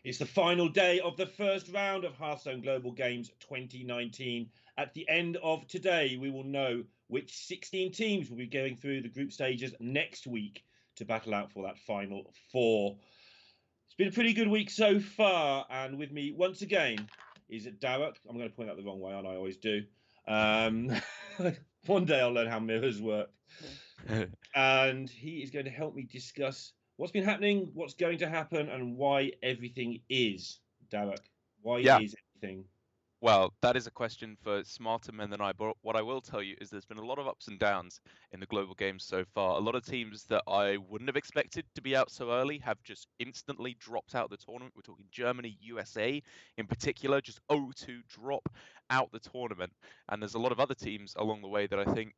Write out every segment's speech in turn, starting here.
It's the final day of the first round of Hearthstone Global Games 2019. At the end of today, we will know which 16 teams will be going through the group stages next week to battle out for that final four. It's been a pretty good week so far, and with me once again is Darek. I'm going to point out the wrong way, and I always do. One day I'll learn how mirrors work. And he is going to help me discuss what's been happening, what's going to happen, and why everything is. Darek, why is everything? Well, that is a question for smarter men than I, but what I will tell you is there's been a lot of ups and downs in the global games so far. A lot of teams that I wouldn't have expected to be out so early have just instantly dropped out the tournament. We're talking Germany, USA in particular, just 0-2 drop out the tournament. And there's a lot of other teams along the way that I think,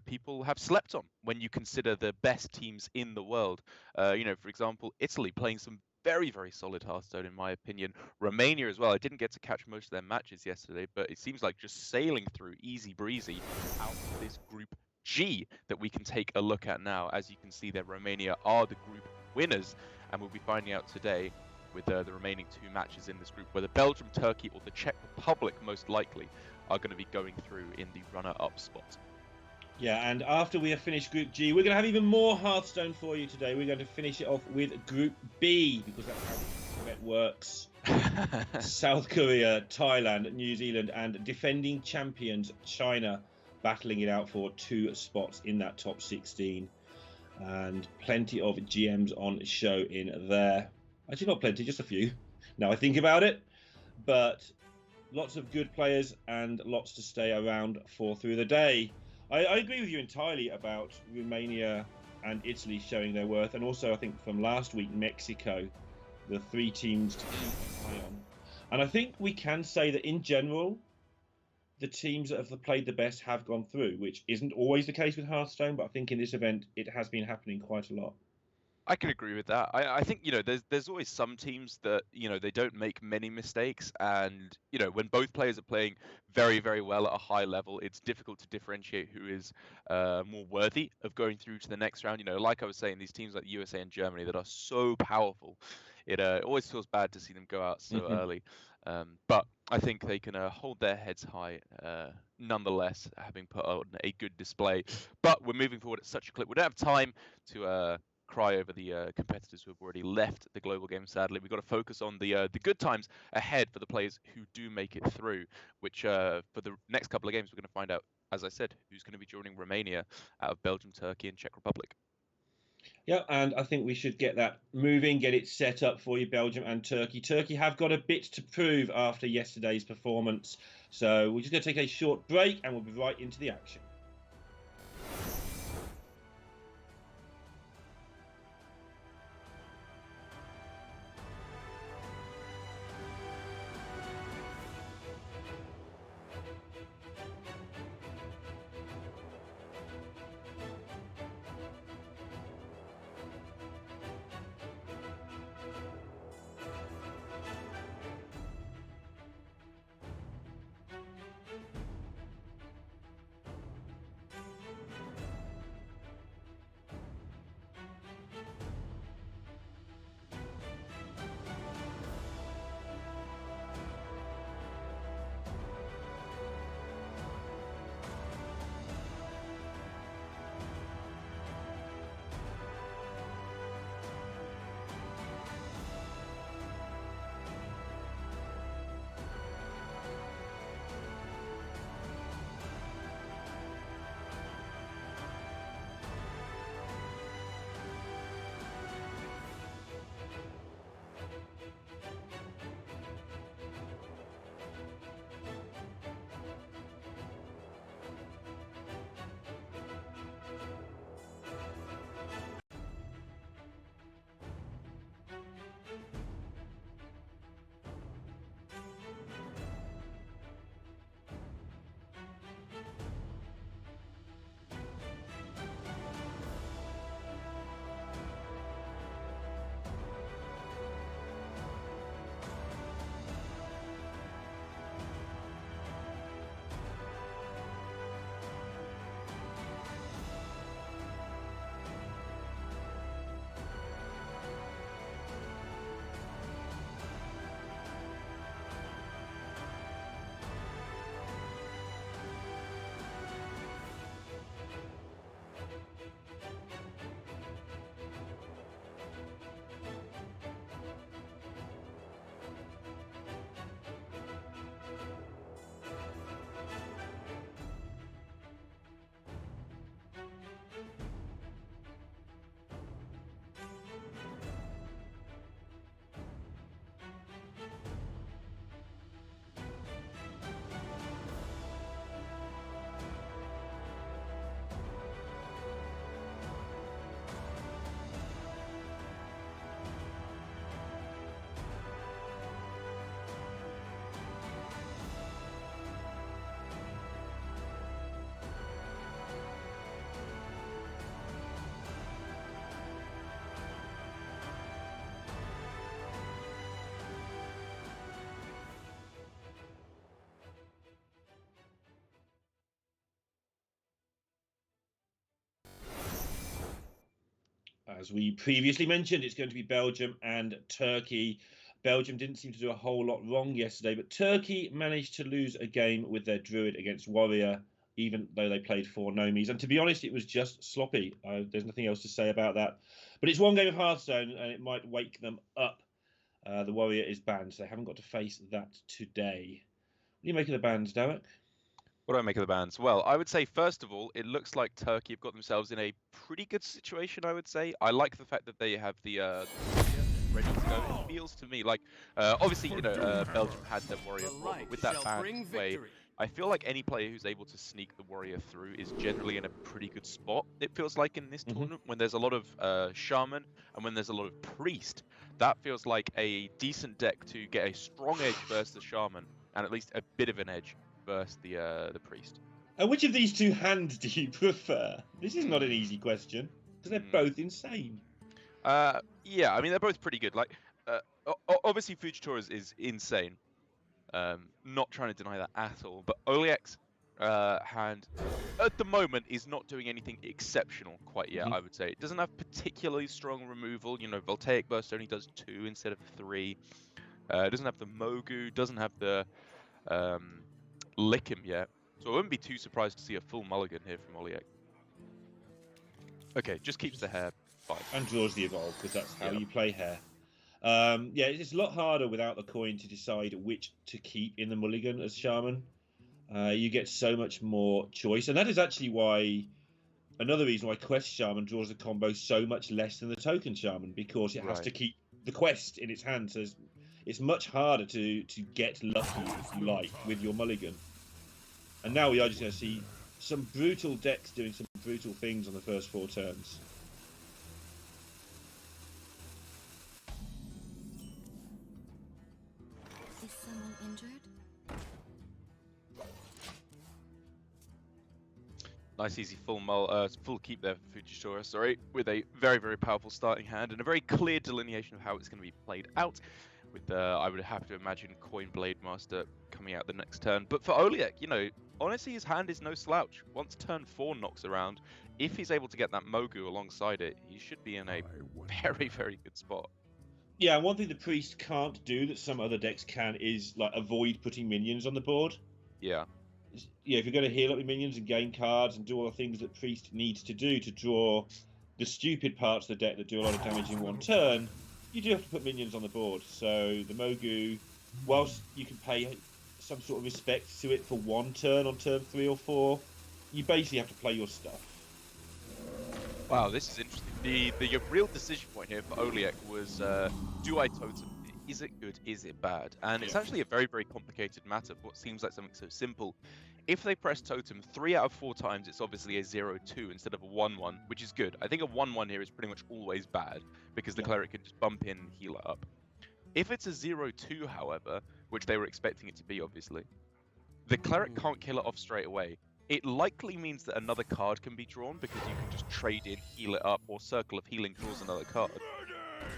people have slept on when you consider the best teams in the world. For example, Italy playing some very, very solid Hearthstone, in my opinion. Romania as well. I didn't get to catch most of their matches yesterday, but it seems like just sailing through easy breezy out of this Group G that we can take a look at now. As you can see there, Romania are the group winners, and we'll be finding out today with the remaining two matches in this group, whether Belgium, Turkey, or the Czech Republic most likely are going to be going through in the runner-up spot. Yeah, and after we have finished Group G, we're going to have even more Hearthstone for you today. We're going to finish it off with Group B, because that's how the event works. South Korea, Thailand, New Zealand, and defending champions China battling it out for 2 spots in that top 16. And plenty of GMs on show in there. Actually, not plenty, just a few. Now I think about it. But lots of good players and lots to stay around for through the day. I agree with you entirely about Romania and Italy showing their worth, and also I think from last week, Mexico, the 3 teams to keep an eye on. And I think we can say that in general, the teams that have played the best have gone through, which isn't always the case with Hearthstone, but I think in this event it has been happening quite a lot. I can agree with that. I think, there's always some teams that, they don't make many mistakes. And, when both players are playing very, very well at a high level, it's difficult to differentiate who is more worthy of going through to the next round. Like I was saying, these teams like the USA and Germany that are so powerful, it always feels bad to see them go out so early. But I think they can hold their heads high nonetheless, having put on a good display. But we're moving forward at such a clip. We don't have time to cry over the competitors who have already left the global game. Sadly, we've got to focus on the good times ahead for the players who do make it through, which for the next couple of games we're going to find out, as I said, who's going to be joining Romania out of Belgium, Turkey, and Czech Republic. Yeah, and I think we should get that moving, get it set up for you, Belgium and Turkey. Turkey have got a bit to prove after yesterday's performance, so we're just going to take a short break and we'll be right into the action. As we previously mentioned, it's going to be Belgium and Turkey. Belgium didn't seem to do a whole lot wrong yesterday, but Turkey managed to lose a game with their Druid against Warrior, even though they played 4 Nomis. And to be honest, it was just sloppy. There's nothing else to say about that. But it's one game of Hearthstone, and it might wake them up. The Warrior is banned, so they haven't got to face that today. What do you make of the bans, Derek? What do I make of the bans? Well, I would say, first of all, it looks like Turkey have got themselves in a pretty good situation, I would say. I like the fact that they have the ready to go. It feels to me like, obviously, Belgium had their warrior before, but with that ban away, I feel like any player who's able to sneak the warrior through is generally in a pretty good spot. It feels like in this tournament, when there's a lot of shaman and when there's a lot of priest, that feels like a decent deck to get a strong edge versus the shaman and at least a bit of an edge versus the priest. And which of these 2 hands do you prefer? This is not an easy question because they're both insane. Yeah, I mean they're both pretty good. Like, obviously Fujitora is insane. Not trying to deny that at all. But Oliek's hand at the moment is not doing anything exceptional quite yet. I would say it doesn't have particularly strong removal. Voltaic Burst only does 2 instead of 3. It doesn't have the Mogu. Doesn't have the Lick him yet, so I wouldn't be too surprised to see a full mulligan here from Oliek. Okay, just keeps the hair fine. And draws the evolve, because that's how you play hair. Yeah, it's a lot harder without the coin to decide which to keep in the mulligan as shaman. You get so much more choice, and that is actually why another reason why quest shaman draws the combo so much less than the token shaman, because it has to keep the quest in its hand. So it's much harder to get lucky, if you like, with your mulligan. And now we are just going to see some brutal decks doing some brutal things on the first 4 turns. Is someone injured? Nice easy full keep there for Fujitora, sorry, with a very, very powerful starting hand and a very clear delineation of how it's going to be played out. With I would have to imagine Coin Blade Master coming out the next turn. But for Oliek, honestly, his hand is no slouch. Once turn 4 knocks around, if he's able to get that Mogu alongside it, he should be in a very, very good spot. Yeah, and one thing the priest can't do that some other decks can is like avoid putting minions on the board. Yeah. Yeah, if you're going to heal up your minions and gain cards and do all the things that priest needs to do to draw the stupid parts of the deck that do a lot of damage in 1 turn, you do have to put minions on the board. So the Mogu, whilst you can pay some sort of respect to it for 1 turn on turn 3 or 4, you basically have to play your stuff. Wow, this is interesting. The real decision point here for Oliek was, do I totem? Is it good? Is it bad? And it's actually a very, very complicated matter for what seems like something so simple. If they press totem 3 out of 4 times, it's obviously a 0-2 instead of a 1-1, which is good. I think a 1-1 here is pretty much always bad because the cleric can just bump in and heal it up. If it's a 0-2, however, which they were expecting it to be, obviously, the cleric can't kill it off straight away. It likely means that another card can be drawn because you can just trade in, heal it up, or Circle of Healing draws another card.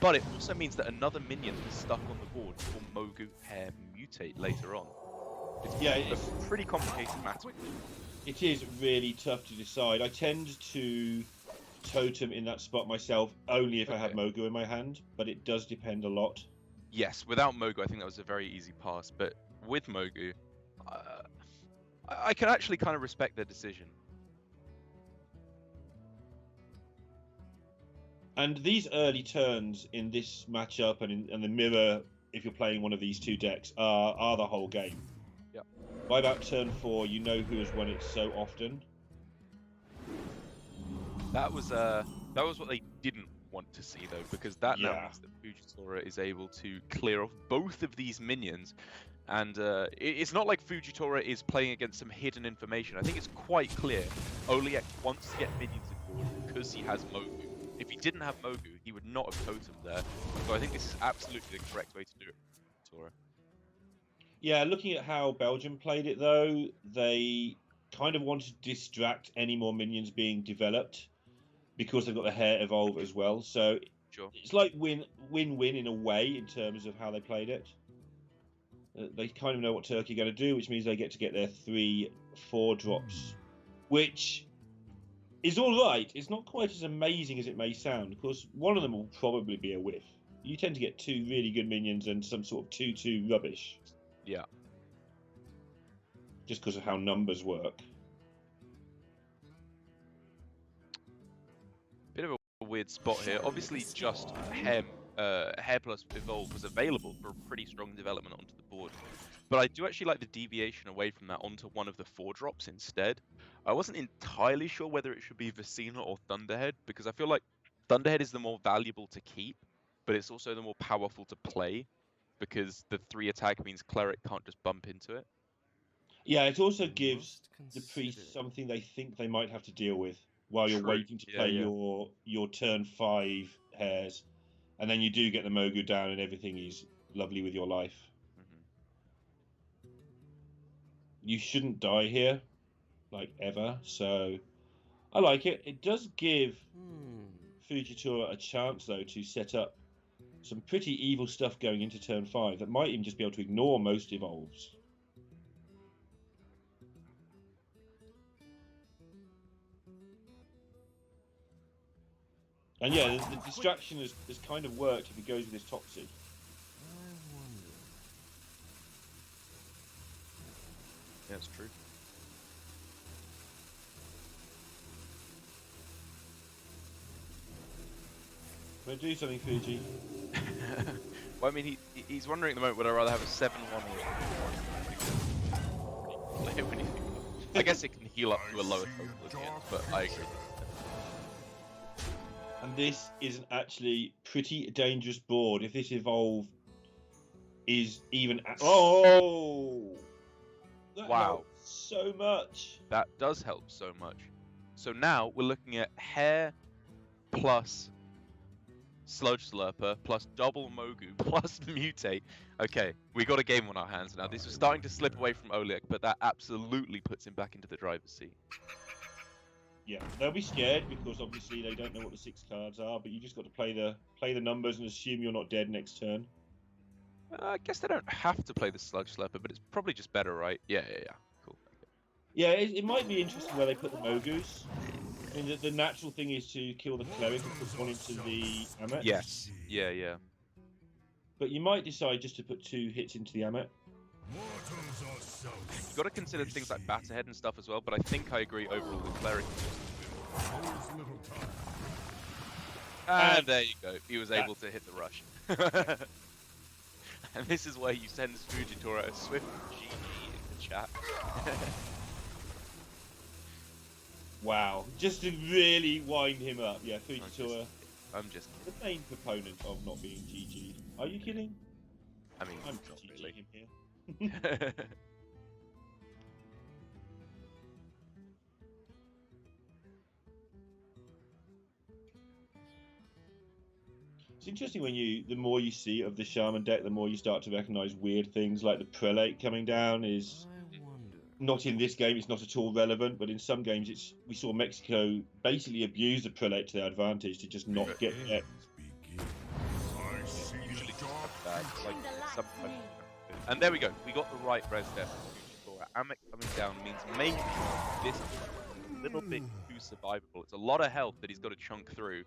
But it also means that another minion is stuck on the board for Mogu Hair Mutate later on. It's a pretty complicated matter. It is really tough to decide. I tend to totem in that spot myself only if I have Mogu in my hand, but it does depend a lot. Yes, without Mogu, I think that was a very easy pass, but with Mogu, I can actually kind of respect their decision. And these early turns in this matchup and in the mirror, if you're playing one of these 2 decks, are the whole game. Yep. By about turn 4, you know who has won it so often. That was what they didn't want to see, though, because that now means that Fujitora is able to clear off both of these minions. And it's not like Fujitora is playing against some hidden information. I think it's quite clear. Oliek wants to get minions on board because he has Mogu. If he didn't have Mogu, he would not have totemed there. So I think this is absolutely the correct way to do it, Fujitora. Yeah, looking at how Belgium played it, though, they kind of wanted to distract any more minions being developed because they've got the hair evolve as well. So it's like win-win in a way in terms of how they played it. They kind of know what Turkey are going to do, which means they get to get their 3-4 drops, which is all right. It's not quite as amazing as it may sound. Of course, one of them will probably be a whiff. You tend to get 2 really good minions and some sort of 2/2 rubbish. Yeah. Just because of how numbers work. Bit of a weird spot here. Obviously, just Hair plus Evolve was available for a pretty strong development onto the board. But I do actually like the deviation away from that onto one of the 4-drops instead. I wasn't entirely sure whether it should be Vicina or Thunderhead, because I feel like Thunderhead is the more valuable to keep, but it's also the more powerful to play, because the 3 attack means Cleric can't just bump into it. Yeah, it also gives the priest something they think they might have to deal with while you're waiting to play your turn 5 hairs. And then you do get the Mogu down and everything is lovely with your life. You shouldn't die here, like ever, so I like it. It does give Fujitora a chance, though, to set up some pretty evil stuff going into turn 5 that might even just be able to ignore most evolves. And yeah, the distraction has kind of worked if he goes with his Toxic. Yeah, it's true. Gonna do something, Fuji. Well, I mean, he's wondering at the moment, would I rather have a 7/1 or I guess it can heal up to a lower total at the end, but I agree. And this is an actually pretty dangerous board if this evolve is even. Oh! That Wow. helps so much. That does help so much. So now we're looking at Hair plus Sludge Slurper plus double Mogu plus Mutate. Okay, we got a game on our hands now. This is starting to slip away from Oleg, but that absolutely puts him back into the driver's seat. Yeah, they'll be scared because obviously they don't know what the 6 cards are, but you just got to play the numbers and assume you're not dead next turn. I guess they don't have to play the Sludge Slurper, but it's probably just better, right? Yeah. Cool. Okay. Yeah, it might be interesting where they put the Mogus. I mean, the natural thing is to kill the Cleric and put one into the Amet. Yes. Yeah. But you might decide just to put 2 hits into the Amet. You've got to consider things like Batterhead and stuff as well, but I think I agree overall with Cleric. And there you go. He was able to hit the rush. And this is where you send Fujitora a swift GG in the chat. Wow, just to really wind him up. Yeah, Fujitora. I'm just the main proponent of not being GG'd. Are you kidding? I mean, I'm not GG'ing really. him here. It's interesting when the more you see of the Shaman deck, the more you start to recognise weird things like the Prelate coming down is not in this game. It's not at all relevant, but in some games, we saw Mexico basically abuse the Prelate to their advantage to just not get decked. Usually and there we go. We got the right res there. Amek coming down means maybe this is a little bit too survivable. It's a lot of health that he's got to chunk through.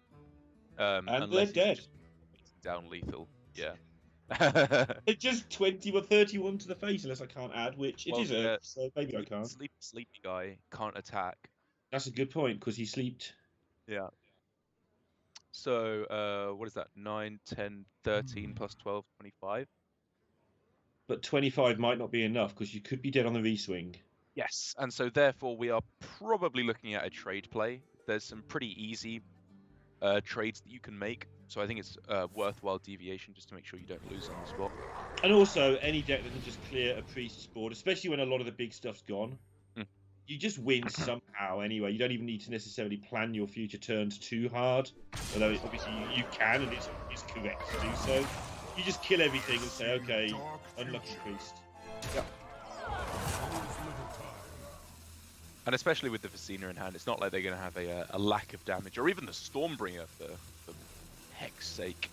And they're dead. Down lethal, yeah. It's just 20 or 31 to the face, unless I can't add, which it is so maybe I can't. Sleepy guy can't attack. That's a good point, because he sleeped. Yeah. So, what is that? 9, 10, 13 plus 12, 25? But 25 might not be enough, because you could be dead on the reswing. Yes, and so therefore we are probably looking at a trade play. There's some pretty easy trades that you can make. So I think it's worthwhile deviation just to make sure you don't lose on the spot. And also, any deck that can just clear a priest's board, especially when a lot of the big stuff's gone, you just win somehow anyway. You don't even need to necessarily plan your future turns too hard. Although obviously you can, and it's correct to do so. You just kill everything and say, okay, unlucky priest. Yeah. And especially with the Vicina in hand, it's not like they're going to have a lack of damage, or even the Stormbringer for heck's sake.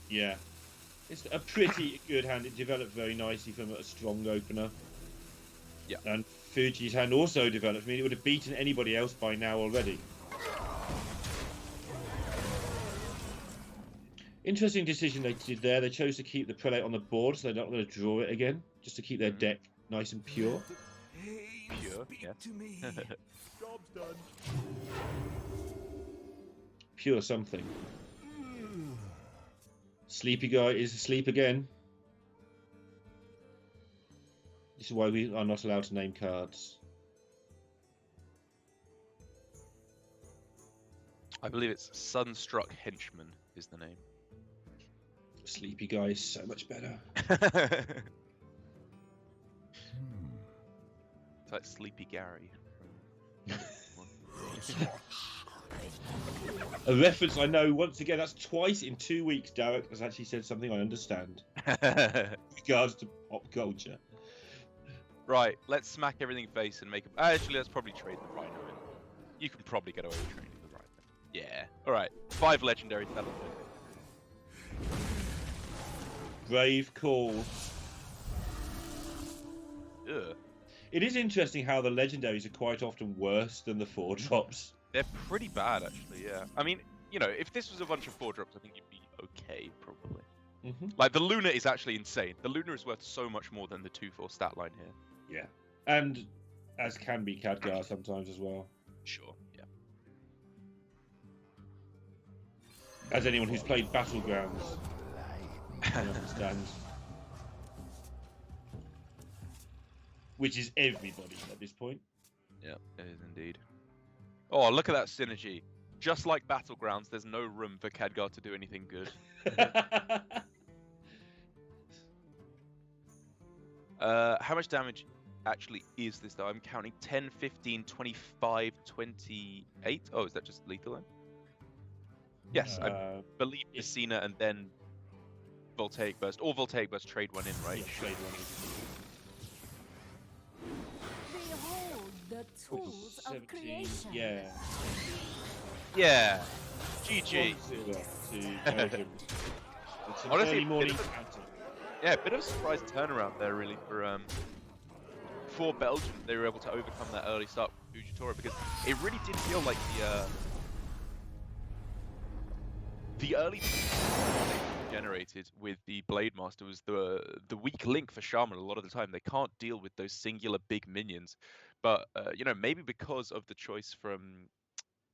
Yeah. It's a pretty good hand. It developed very nicely from a strong opener. Yeah. And Fuji's hand also developed. I mean, it would have beaten anybody else by now already. Interesting decision they did there. They chose to keep the prelate on the board, so they're not going to draw it again, just to keep their deck nice and pure. Pure, yes. Job's done. Pure something. Sleepy guy is asleep again. This is why we are not allowed to name cards. I believe it's Sunstruck Henchman is the name. Sleepy guy is so much better. It's like Sleepy Gary. A reference I know, once again, that's twice in 2 weeks Derek has actually said something I understand. In regards to pop culture. Right, let's smack everything face and make it. Actually, let's probably trade the Rhino in. You can probably get away with trading the Rhino. Yeah. Alright, 5 legendaries, that'll do. Brave call. Ugh. It is interesting how the legendaries are quite often worse than the 4-drops. They're pretty bad, actually, yeah. I mean, you know, if this was a bunch of 4-drops, I think you'd be okay, probably. Like, the Luna is actually insane. The Luna is worth so much more than the 2-4 stat line here. Yeah. And as can be Khadgar sometimes as well. Sure, yeah. As anyone who's played Battlegrounds understands. Which is everybody at this point. Yeah, it is indeed. Oh, look at that synergy. Just like Battlegrounds, there's no room for Khadgar to do anything good. How much damage actually is this, though? I'm counting 10, 15, 25, 28. Oh, is that just lethal then? Yes, I believe Messina and then Voltaic Burst. Or Voltaic Burst trade one in, right? Yeah, trade one Behold the tools of 17, creation. yeah. Yeah. GG. 1-0 to Belgium. It's an Honestly, early morning bit of counter. Yeah, a bit of a surprise turnaround there, really, for Belgium. They were able to overcome that early start with Fujitora, because it really did feel like the early generated with the Blade Master was the weak link for Shaman. A lot of the time, they can't deal with those singular big minions, but you know, maybe because of the choice from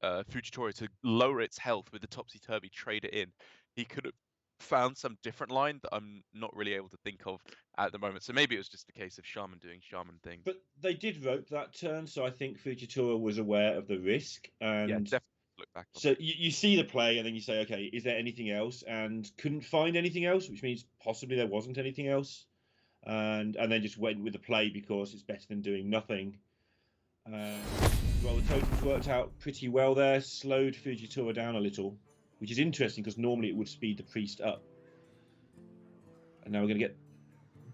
Fujitora to lower its health with the topsy-turvy trade it in, he could have found some different line that I'm not really able to think of at the moment. So maybe it was just a case of Shaman doing Shaman things. But they did rope that turn, so I think Fujitora was aware of the risk. And yeah, definitely look back on so you see the play, and then you say, okay, is there anything else? And couldn't find anything else, which means possibly there wasn't anything else. And then just went with the play because it's better than doing nothing. Well, the totals worked out pretty well there, slowed Fujitora down a little, which is interesting because normally it would speed the priest up. And now we're going to get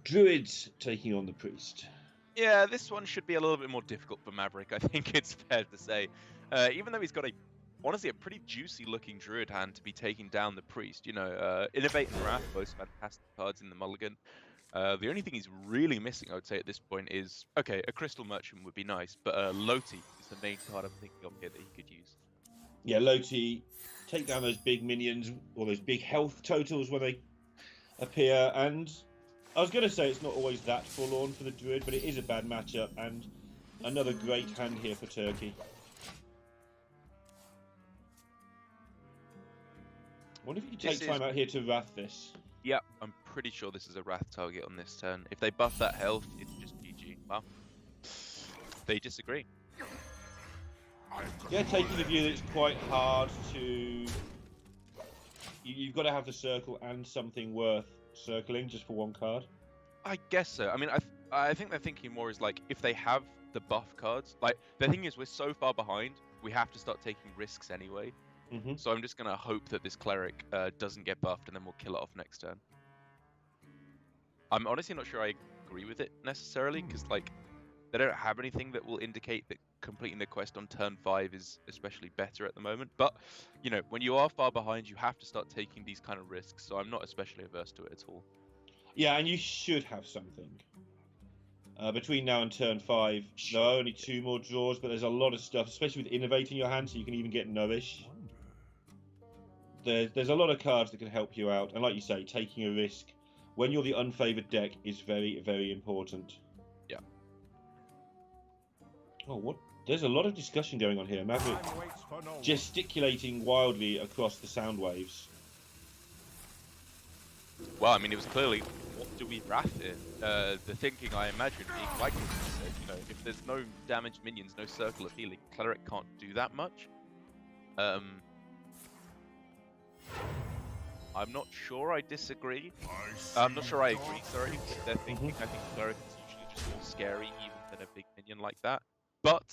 druids taking on the priest. Yeah, this one should be a little bit more difficult for Maverick, I think it's fair to say. Even though he's got honestly a pretty juicy looking druid hand to be taking down the priest. You know, Innovate and Wrath, both fantastic cards in the mulligan. The only thing he's really missing, I would say, at this point is, okay, a Crystal Merchant would be nice, but Loti is the main card I'm thinking of here that he could use. Yeah, Loti, take down those big minions, or those big health totals when they appear, and I was going to say it's not always that forlorn for the druid, but it is a bad matchup, and another great hand here for Turkey. I wonder if you could take time out here to Wrath this. Yeah, I'm pretty sure this is a Wrath target on this turn. If they buff that health, it's just GG. Well, they disagree. Yeah, taking the view that it's quite hard to... You've got to have the circle and something worth circling just for one card. I guess so. I mean, I think they're thinking more is like, if they have the buff cards, like, the thing is we're so far behind, we have to start taking risks anyway. So I'm just going to hope that this cleric doesn't get buffed and then we'll kill it off next turn. I'm honestly not sure I agree with it necessarily, because like they don't have anything that will indicate that completing the quest on turn 5 is especially better at the moment. But, you know, when you are far behind, you have to start taking these kind of risks, so I'm not especially averse to it at all. Yeah, and you should have something. Between now and turn 5, there are only 2 more draws, but there's a lot of stuff, especially with Innovate in your hand, so you can even get Nourish. There's a lot of cards that can help you out, and like you say, taking a risk when you're the unfavoured deck is very, very important. Yeah. Oh, what? There's a lot of discussion going on here. Maverick gesticulating wildly across the sound waves. Well, I mean, it was clearly, what do we wrath here? The thinking, I imagine, being like what you said, you know, if there's no damaged minions, no circle of healing, Cleric can't do that much. I'm not sure I disagree. I'm not sure I agree, sorry, with their thinking. I think Cleric is usually just more scary even than a big minion like that. But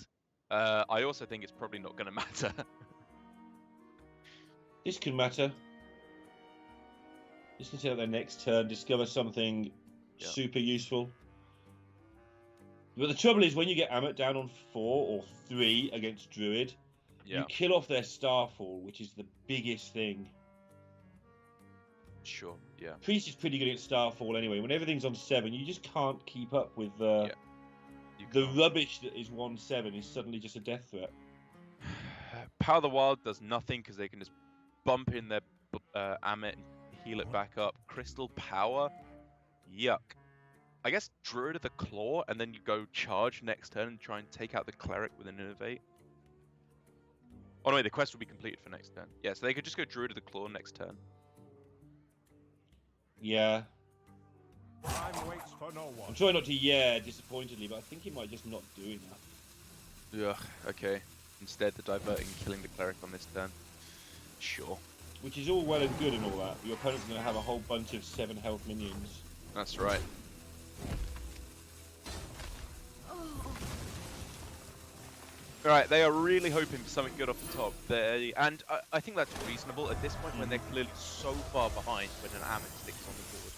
I also think it's probably not going to matter. This can matter. This can take their next turn, discover something super useful. But the trouble is, when you get Amit down on 4 or 3 against Druid, you kill off their Starfall, which is the biggest thing. Sure, yeah. Priest is pretty good at Starfall anyway. When everything's on 7, you just can't keep up with the rubbish that is 1/7 is suddenly just a death threat. Power of the Wild does nothing because they can just bump in their Amit and heal it back up. Crystal Power? Yuck. I guess Druid of the Claw, and then you go charge next turn and try and take out the Cleric with an Innovate. Oh no, wait, the quest will be completed for next turn. Yeah, so they could just go Druid of the Claw next turn. Yeah. Time waits for no one. I'm trying not to disappointedly, but I think he might just not do enough. Ugh, okay. Instead, they're diverting and killing the Cleric on this turn. Sure. Which is all well and good and all that, but your opponent's going to have a whole bunch of 7 health minions. That's right. Alright, they are really hoping for something good off the top. And I think that's reasonable at this point when they're clearly so far behind when an Amit sticks on the board.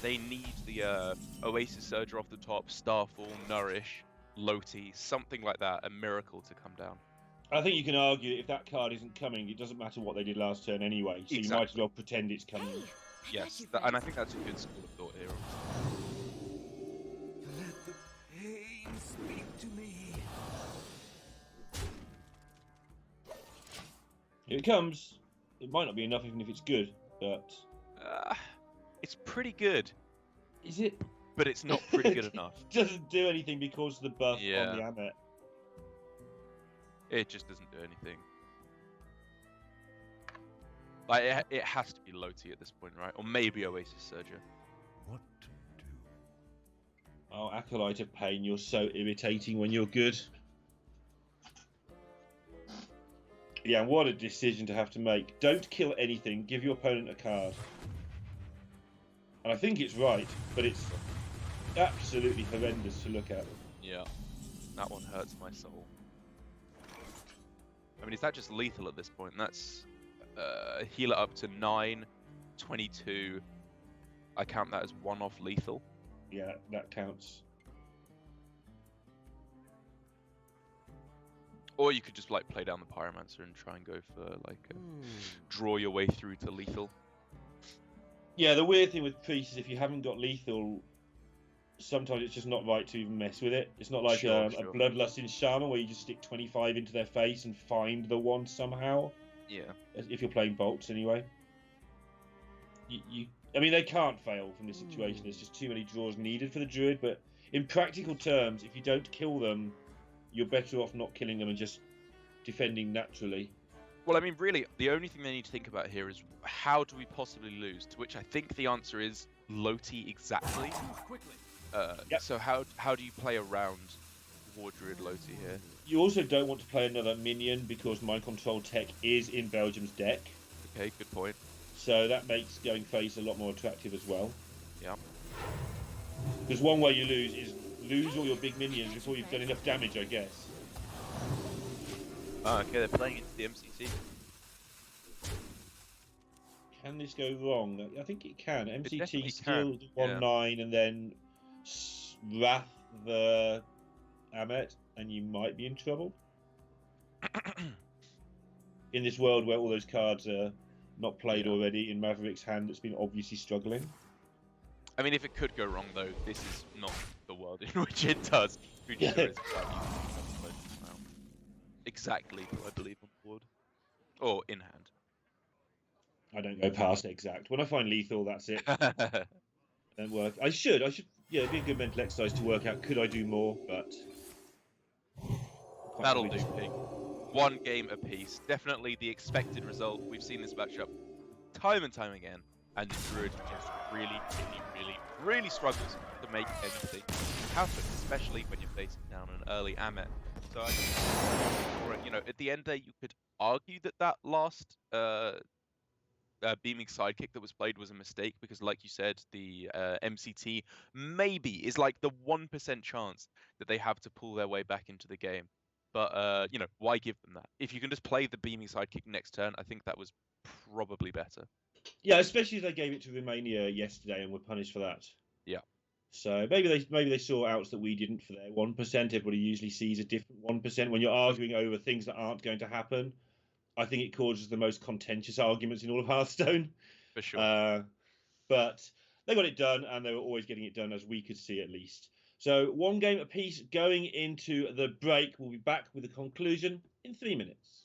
They need the Oasis Surger off the top, Starfall, Nourish, Loti, something like that, a miracle to come down. I think you can argue that if that card isn't coming, it doesn't matter what they did last turn anyway, so you might as well pretend it's coming. Yes, and I think that's a good school of thought here. Let the pain speak to me. Here it comes. It might not be enough even if it's good, but... It's pretty good. Is it? But it's not pretty good enough. It doesn't do anything because of the buff on the Amit. It just doesn't do anything. Like, it has to be Loti at this point, right? Or maybe Oasis Surger. What to do? Oh, Acolyte of Pain, you're so irritating when you're good. Yeah, what a decision to have to make. Don't kill anything, give your opponent a card. And I think it's right, but it's absolutely horrendous to look at. Yeah, that one hurts my soul. I mean, is that just lethal at this point? That's heal it up to 9, 22. I count that as 1-off lethal. Yeah, that counts. Or you could just like play down the Pyromancer and try and go for like draw your way through to lethal. Yeah, the weird thing with Priest is if you haven't got lethal, sometimes it's just not right to even mess with it. It's not like a Bloodlust in Shaman where you just stick 25 into their face and find the one somehow. Yeah. If you're playing bolts anyway. I mean, they can't fail from this situation. There's just too many draws needed for the Druid, but in practical terms, if you don't kill them, you're better off not killing them and just defending naturally. Well, I mean, really, the only thing they need to think about here is how do we possibly lose? To which I think the answer is Loti exactly. So how do you play around War Druid Loti here? You also don't want to play another minion because Mind Control Tech is in Belgium's deck. Okay, good point. So that makes going face a lot more attractive as well. Yeah. Because one way you lose is lose all your big minions before you've done enough damage, I guess. Oh, okay, they're playing into the MCC. Can this go wrong? I think it can. MCT can. Steal 1-9 and then Wrath the Amit, and you might be in trouble. In this world where all those cards are not played already in Maverick's hand that's been obviously struggling. I mean, if it could go wrong, though, this is not the world in which it does. Future is wow. Exactly who I believe on board. Or in hand. I don't go past exact. When I find lethal, that's it. Don't work. I should. Yeah, it'd be a good mental exercise to work out. Could I do more? But That'll do, Pig. One game apiece. Definitely the expected result. We've seen this matchup time and time again, and the Druid just really struggles to make anything happen, especially when you're facing down an early Amet. So I think, you know, at the end there, you could argue that last beaming sidekick that was played was a mistake because, like you said, the MCT maybe is like the 1% chance that they have to pull their way back into the game. But you know, why give them that? If you can just play the beaming sidekick next turn, I think that was probably better. Yeah, especially if they gave it to Romania yesterday and were punished for that. Yeah. So maybe they saw outs that we didn't for their 1%. Everybody usually sees a different 1%. When you're arguing over things that aren't going to happen, I think it causes the most contentious arguments in all of Hearthstone. For sure. But they got it done, and they were always getting it done, as we could see at least. So one game apiece going into the break. We'll be back with the conclusion in 3 minutes.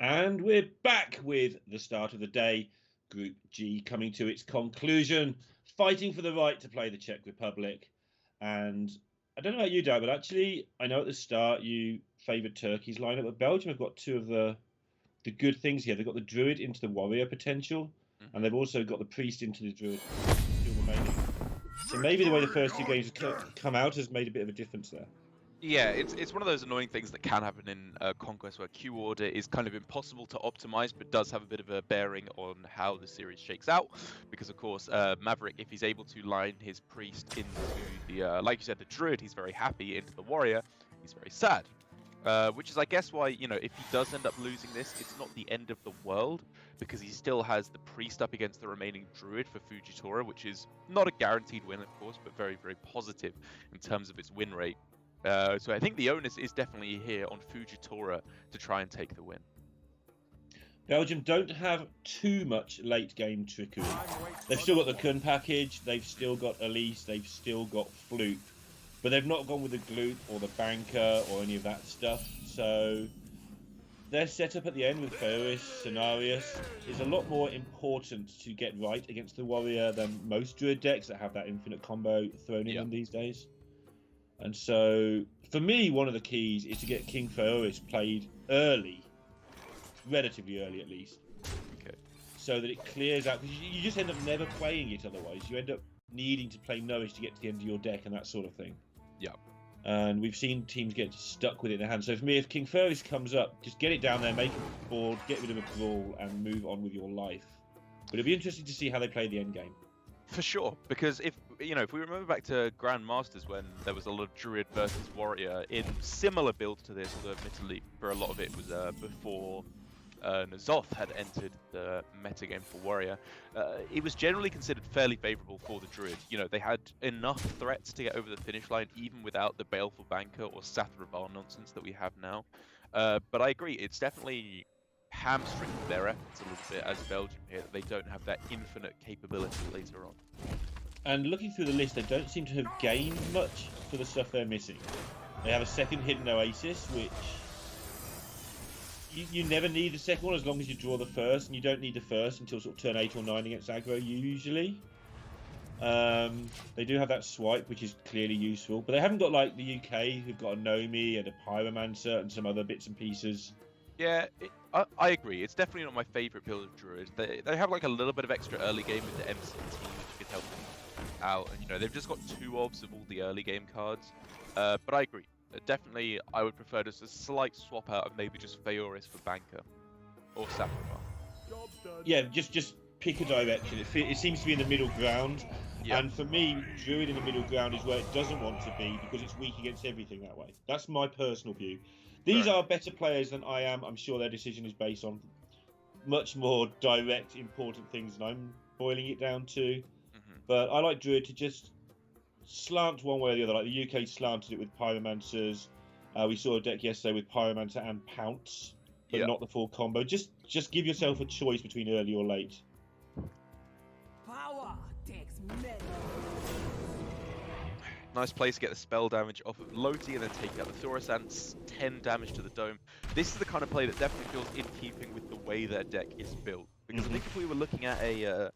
And we're back with the start of the day. Group G coming to its conclusion, fighting for the right to play the Czech Republic. And I don't know about you, Dad, but actually, I know at the start you favoured Turkey's lineup, but Belgium have got two of the good things here. They've got the Druid into the Warrior potential, and they've also got the Priest into the Druid. Still remaining. So maybe the way the first two games have come out has made a bit of a difference there. Yeah, it's one of those annoying things that can happen in Conquest, where queue order is kind of impossible to optimize, but does have a bit of a bearing on how the series shakes out. Because of course, Maverick, if he's able to line his priest into the, like you said, the druid, he's very happy. Into the warrior, he's very sad. Which is, I guess, why, you know, if he does end up losing this, it's not the end of the world, because he still has the priest up against the remaining druid for Fujitora, which is not a guaranteed win, of course, but very, very positive in terms of its win rate. So I think the onus is definitely here on Fujitora to try and take the win. Belgium don't have too much late game trickery. They've still got the Kun package, they've still got Elise, they've still got Floop, but they've not gone with the Gloop or the Banker or any of that stuff. So their setup at the end with Ferris, Cenarius is a lot more important to get right against the Warrior than most Druid decks that have that infinite combo thrown in them these days. And so, for me, one of the keys is to get King Ferris played early, relatively early at least. Okay. So that it clears out, because you just end up never playing it otherwise. You end up needing to play Nourish to get to the end of your deck and that sort of thing. Yeah. And we've seen teams get stuck with it in their hands. So for me, if King Ferris comes up, just get it down there, make a board, get rid of a brawl, and move on with your life. But it'll be interesting to see how they play the end game. For sure, because if we remember back to Grandmasters when there was a lot of Druid versus Warrior in similar builds to this, although admittedly for a lot of it was before N'Zoth had entered the metagame for Warrior, it was generally considered fairly favourable for the Druid. You know, they had enough threats to get over the finish line even without the Baleful Banker or Sathravar nonsense that we have now. But I agree, it's definitely hamstringed their efforts a little bit as Belgium here, that they don't have that infinite capability later on. And looking through the list, they don't seem to have gained much for the stuff they're missing. They have a second Hidden Oasis, which you never need the second one as long as you draw the first, and you don't need the first until sort of turn 8 or 9 against aggro usually. They do have that swipe, which is clearly useful, but they haven't got like the UK, who've got a Nomi and a Pyromancer and some other bits and pieces. Yeah, I agree. It's definitely not my favourite build of Druid. They have like a little bit of extra early game with the MC team, which could help them out. And, you know, they've just got 2 obs of all the early game cards. But I agree. Definitely, I would prefer just a slight swap out of maybe just Feoris for Banker or Sathravar. Yeah, just pick a direction. It seems to be in the middle ground. Yep. And for me, Druid in the middle ground is where it doesn't want to be because it's weak against everything that way. That's my personal view. These are better players than I am. I'm sure their decision is based on much more direct, important things than I'm boiling it down to. Mm-hmm. But I like Druid to just slant one way or the other. Like the UK slanted it with Pyromancers. We saw a deck yesterday with Pyromancer and Pounce, but not the full combo. Just give yourself a choice between early or late. Power takes many. Nice place to get the spell damage off of Loti and then take out the Thorisance, 10 damage to the Dome. This is the kind of play that definitely feels in keeping with the way their deck is built. Because I think if we were looking at a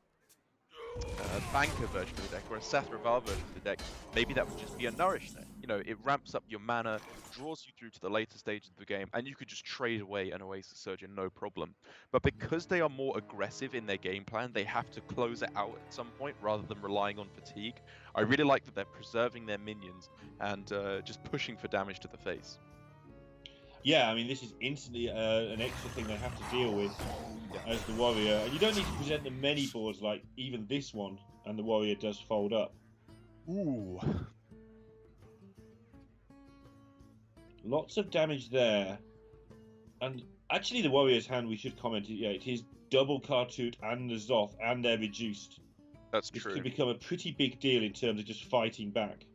Banker version of the deck or a Sathravar version of the deck, maybe that would just be a Nourish deck. You know, it ramps up your mana, draws you through to the later stages of the game, and you could just trade away an Oasis Surgeon, no problem. But because they are more aggressive in their game plan, they have to close it out at some point rather than relying on fatigue. I really like that they're preserving their minions and just pushing for damage to the face. Yeah, I mean, this is instantly an extra thing they have to deal with as the Warrior. And you don't need to present them many boards like even this one, and the Warrior does fold up. Ooh. Lots of damage there. And actually the Warrior's hand, we should comment, it is double Kartut and the Zoth, and they're reduced. That's This true. could become a pretty big deal in terms of just fighting back.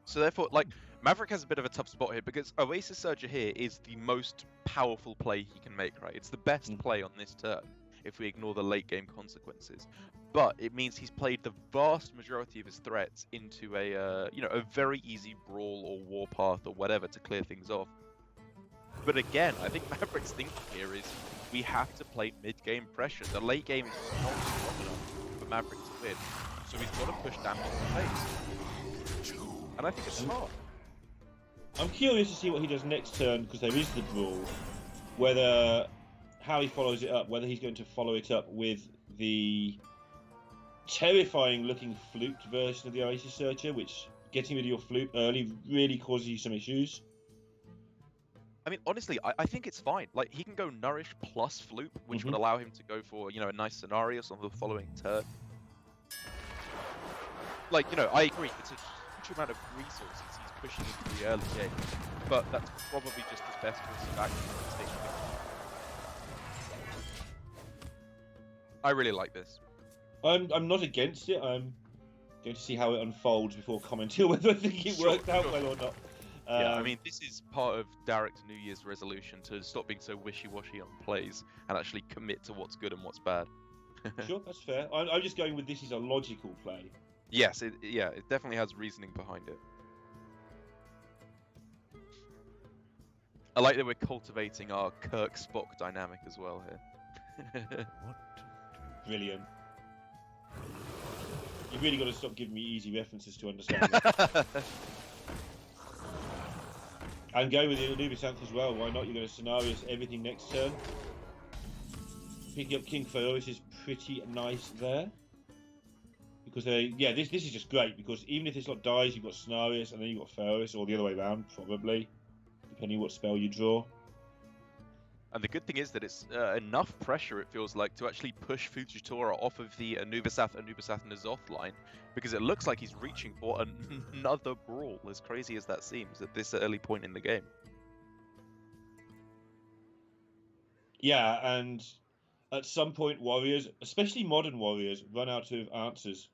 So therefore, like, Maverick has a bit of a tough spot here because Oasis Surger here is the most powerful play he can make, right? It's the best play on this turn if we ignore the late game consequences. But it means he's played the vast majority of his threats into a very easy brawl or warpath or whatever to clear things off. But again, I think Maverick's thinking here is we have to play mid-game pressure. The late game is not strong enough for Maverick to win, so he's got to push damage to the face. And I think it's smart. I'm curious to see what he does next turn because there is the brawl. How he follows it up, whether he's going to follow it up with the terrifying looking fluked version of the Oasis Searcher, which getting rid of your flute early really causes you some issues. I mean, honestly, I think it's fine. Like, he can go Nourish plus Floop, which would allow him to go for, you know, a nice scenarios on the following turn. Like, you know, I agree, it's a huge amount of resources he's pushing into the early game, but that's probably just his best course of action at this stage. I really like this. I'm not against it. I'm going to see how it unfolds before commenting whether I think it worked out well or not. Yeah, I mean, this is part of Derek's New Year's resolution to stop being so wishy-washy on plays and actually commit to what's good and what's bad. Sure, that's fair. I'm just going with this is a logical play. Yes, it definitely has reasoning behind it. I like that we're cultivating our Kirk-Spock dynamic as well here. Brilliant. You've really got to stop giving me easy references to understand it. And go with the Nubisanth as well. Why not? You're going to scenarios everything next turn. Picking up King Feroz is pretty nice there. Because this is just great, because even if this lot dies, you've got Scenarios and then you've got Feroz, or the other way around, probably, depending what spell you draw. And the good thing is that it's enough pressure, it feels like, to actually push Fujitora off of the Anubisath N'Zoth line, because it looks like he's reaching for another brawl, as crazy as that seems, at this early point in the game. Yeah, and at some point, warriors, especially modern warriors, run out of answers.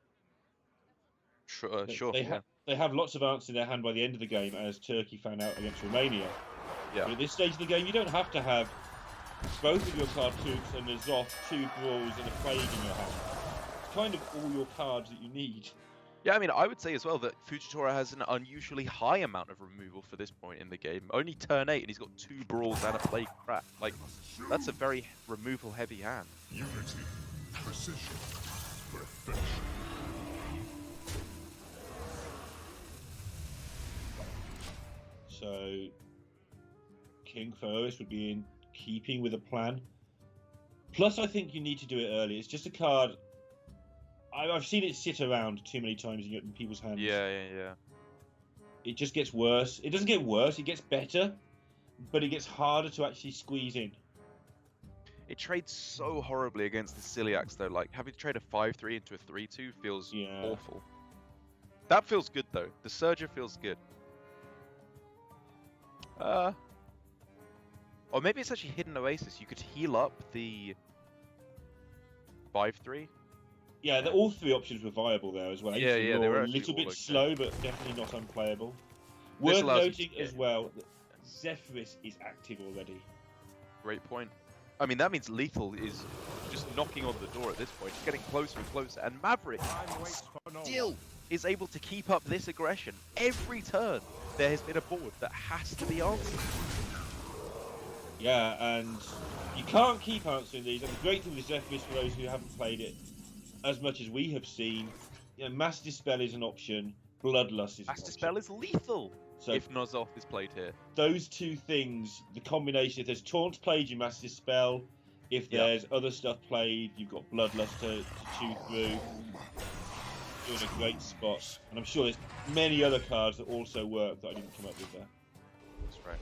Sure. They have lots of answers in their hand by the end of the game, as Turkey found out against Romania. Yeah. But at this stage of the game, you don't have to have both of your Kartuks and N'Zoth, 2 brawls and a plague in your hand. It's kind of all your cards that you need. Yeah, I mean, I would say as well that Fujitora has an unusually high amount of removal for this point in the game. Only turn 8 and he's got 2 brawls and a plague craft. Like, that's a very removal-heavy hand. Unity, precision, perfection. So, King Feroz would be in keeping with a plan. Plus, I think you need to do it early. It's just a card. I've seen it sit around too many times in people's hands. Yeah. It just gets worse. It doesn't get worse, it gets better, but it gets harder to actually squeeze in. It trades so horribly against the Celiacs, though. Like, having to trade a 5-3 into a 3-2 feels awful. That feels good, though. The Surger feels good. Or maybe it's actually Hidden Oasis. You could heal up the 5-3. Yeah, all 3 options were viable there as well. Yeah, they were a little bit okay. slow, but definitely not unplayable. This Worth allows you noting to as well that Zephyrus is active already. Great point. I mean, that means Lethal is just knocking on the door at this point. It's getting closer and closer. And Maverick still is able to keep up this aggression. Every turn, there has been a board that has to be answered. Yeah, and you can't keep answering these. And the great thing with Zephyrus, for those who haven't played it as much as we have seen, Mass Dispel is an option, Bloodlust is Mass an option. Dispel is lethal So if N'Zoth is played here. those 2 things, the combination, if there's Taunt played, you Mass Dispel. If there's other stuff played, you've got Bloodlust to chew through. You're in a great spot. And I'm sure there's many other cards that also work that I didn't come up with there. That's right.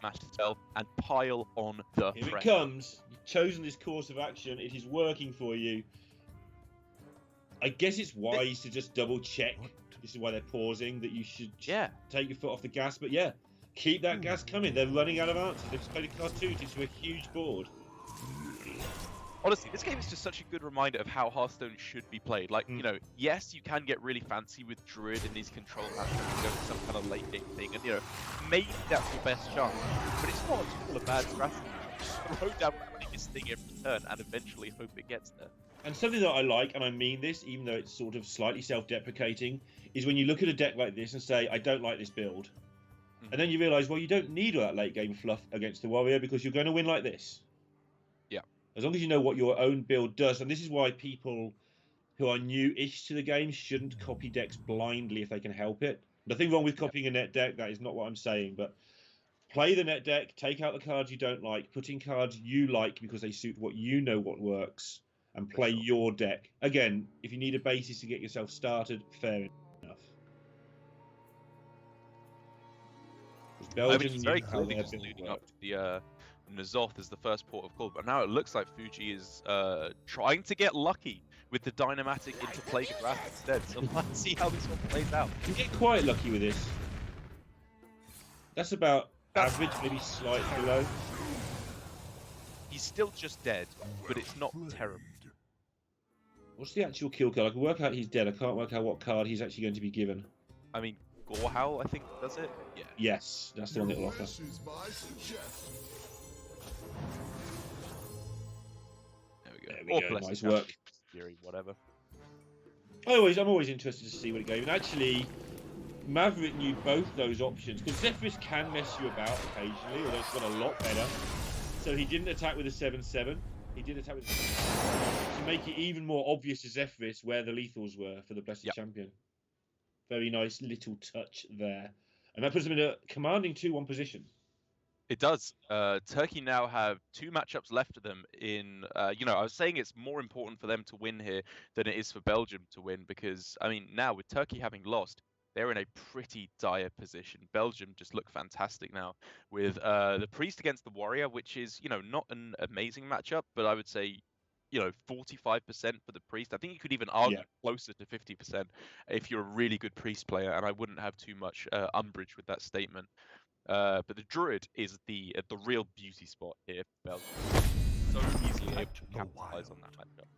Mass Dispel and pile on the Here threat. it comes. You've chosen this course of action. It is working for you. I guess it's wise to just double check. This is why they're pausing, that you should take your foot off the gas. But yeah, keep that gas coming. They're running out of answers. They've just played a cartoon into a huge board. Honestly, this game is just such a good reminder of how Hearthstone should be played. Like, you know, yes, you can get really fancy with Druid and these control matches and go for some kind of late game thing, and, you know, maybe that's your best chance. But it's not at all a bad strategy. Just throw down the biggest thing every turn and eventually hope it gets there. And something that I like, and I mean this, even though it's sort of slightly self-deprecating, is when you look at a deck like this and say, I don't like this build. And then you realise, well, you don't need all that late game fluff against the warrior because you're going to win like this. Yeah. As long as you know what your own build does. And this is why people who are new-ish to the game shouldn't copy decks blindly if they can help it. Nothing wrong with copying a net deck. That is not what I'm saying. But play the net deck. Take out the cards you don't like. Put in cards you like because they suit what you know what works. And play your deck. Again, if you need a basis to get yourself started, fair enough. I mean, he's very clearly just leading up to the N'Zoth as the first port of call, but now it looks like Fuji is trying to get lucky with the Dynamatic into Plague of Wrath instead. So let's see how this one plays out. You get quite lucky with this. That's about average, maybe slightly below. He's still just dead, but it's not terrible. What's the actual kill card? I can work out he's dead. I can't work out what card he's actually going to be given. I mean, Gorehowl, I think, does it? Yeah. Yes, that's the one it'll offer. There we go. Nice work. Fury, whatever. I'm always interested to see what it gave. And actually, Maverick knew both those options because Zephyrus can mess you about occasionally, although it's got a lot better. So he didn't attack with a 7/7. He did attack with a 7/7 to make it even more obvious to Zephyrus where the lethals were for the Blessed Champion. Very nice little touch there. And that puts them in a commanding 2-1 position. It does. Turkey now have 2 matchups left to them in, I was saying it's more important for them to win here than it is for Belgium to win because, I mean, now with Turkey having lost, they're in a pretty dire position. Belgium just look fantastic now with the Priest against the Warrior, which is, not an amazing matchup, but I would say, 45% for the Priest. I think you could even argue closer to 50% if you're a really good Priest player, and I wouldn't have too much umbrage with that statement. But the Druid is the real beauty spot here for Belgium. So easily able to capitalize on that matchup.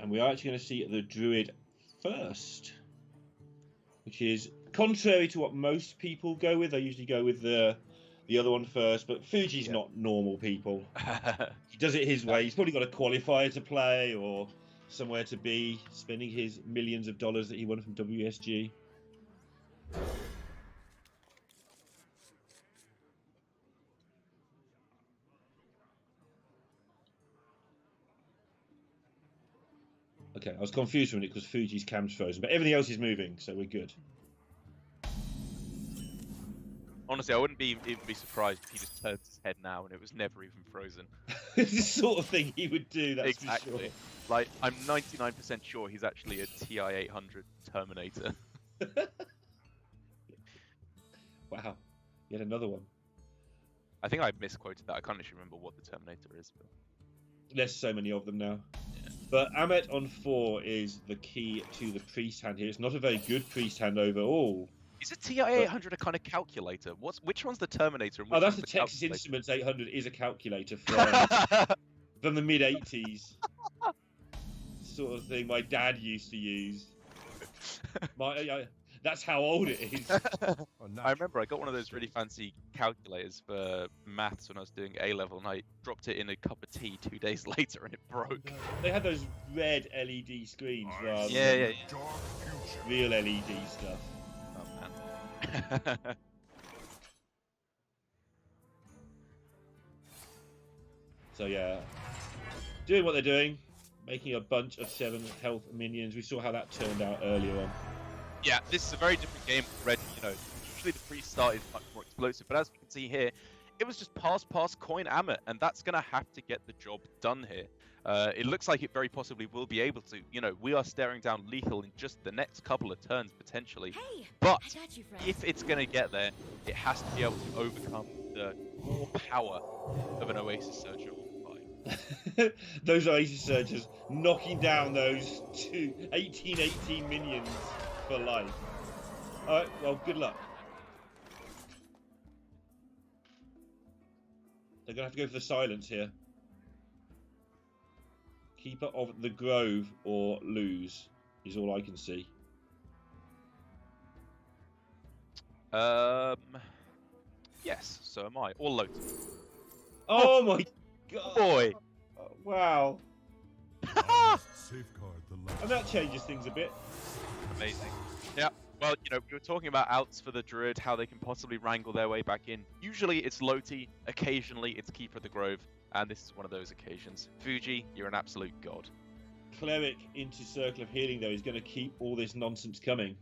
And we are actually going to see the Druid first, which is contrary to what most people go with. I usually go with the other one first, but Fuji's not normal people. He does it his way. He's probably got a qualifier to play or somewhere to be, spending his millions of dollars that he won from WSG. Okay, I was confused from it because Fuji's cam's frozen, but everything else is moving, so we're good. Honestly, I wouldn't even be surprised if he just turns his head now and it was never even frozen. It's the sort of thing he would do, that's exactly. for sure. Like, I'm 99% sure he's actually a TI-800 Terminator. Wow, yet another one. I think I misquoted that. I can't actually remember what the Terminator is. But... There's so many of them now. Yeah. But Amet on 4 is the key to the Priest hand here. It's not a very good Priest hand overall. Is a TI-800 a kind of calculator? Which one's the Terminator? And which that's the Texas calculator? Instruments 800 is a calculator from the mid-80s. Sort of thing my dad used to use. That's how old it is. I remember I got one of those really fancy calculators for maths when I was doing A-level, and I dropped it in a cup of tea 2 days later, and it broke. They had those red LED screens rather than real LED stuff. Oh man. So yeah, doing what they're doing, making a bunch of 7 health minions. We saw how that turned out earlier on. Yeah, this is a very different game already. Usually the Priest start is much more explosive, but as we can see here, it was just pass, coin, Amet, and that's going to have to get the job done here. It looks like it very possibly will be able to. We are staring down lethal in just the next couple of turns, potentially. Hey, but I got you, friend. if it's going to get there, it has to be able to overcome the raw power of an Oasis Surger. Those Oasis Surgers knocking down those 18 minions for life. Alright, well, good luck. They're going to have to go for the silence here. Keeper of the Grove or lose is all I can see. Yes, so am I. Or Lotus. Oh my god! Boy! Oh, wow. Safeguard the life. And that changes things a bit. Amazing. Yeah, well, we were talking about outs for the Druid, how they can possibly wrangle their way back in. Usually it's Loti, occasionally it's Keeper of the Grove, and this is one of those occasions. Fuji, you're an absolute god. Cleric into Circle of Healing, though, is going to keep all this nonsense coming.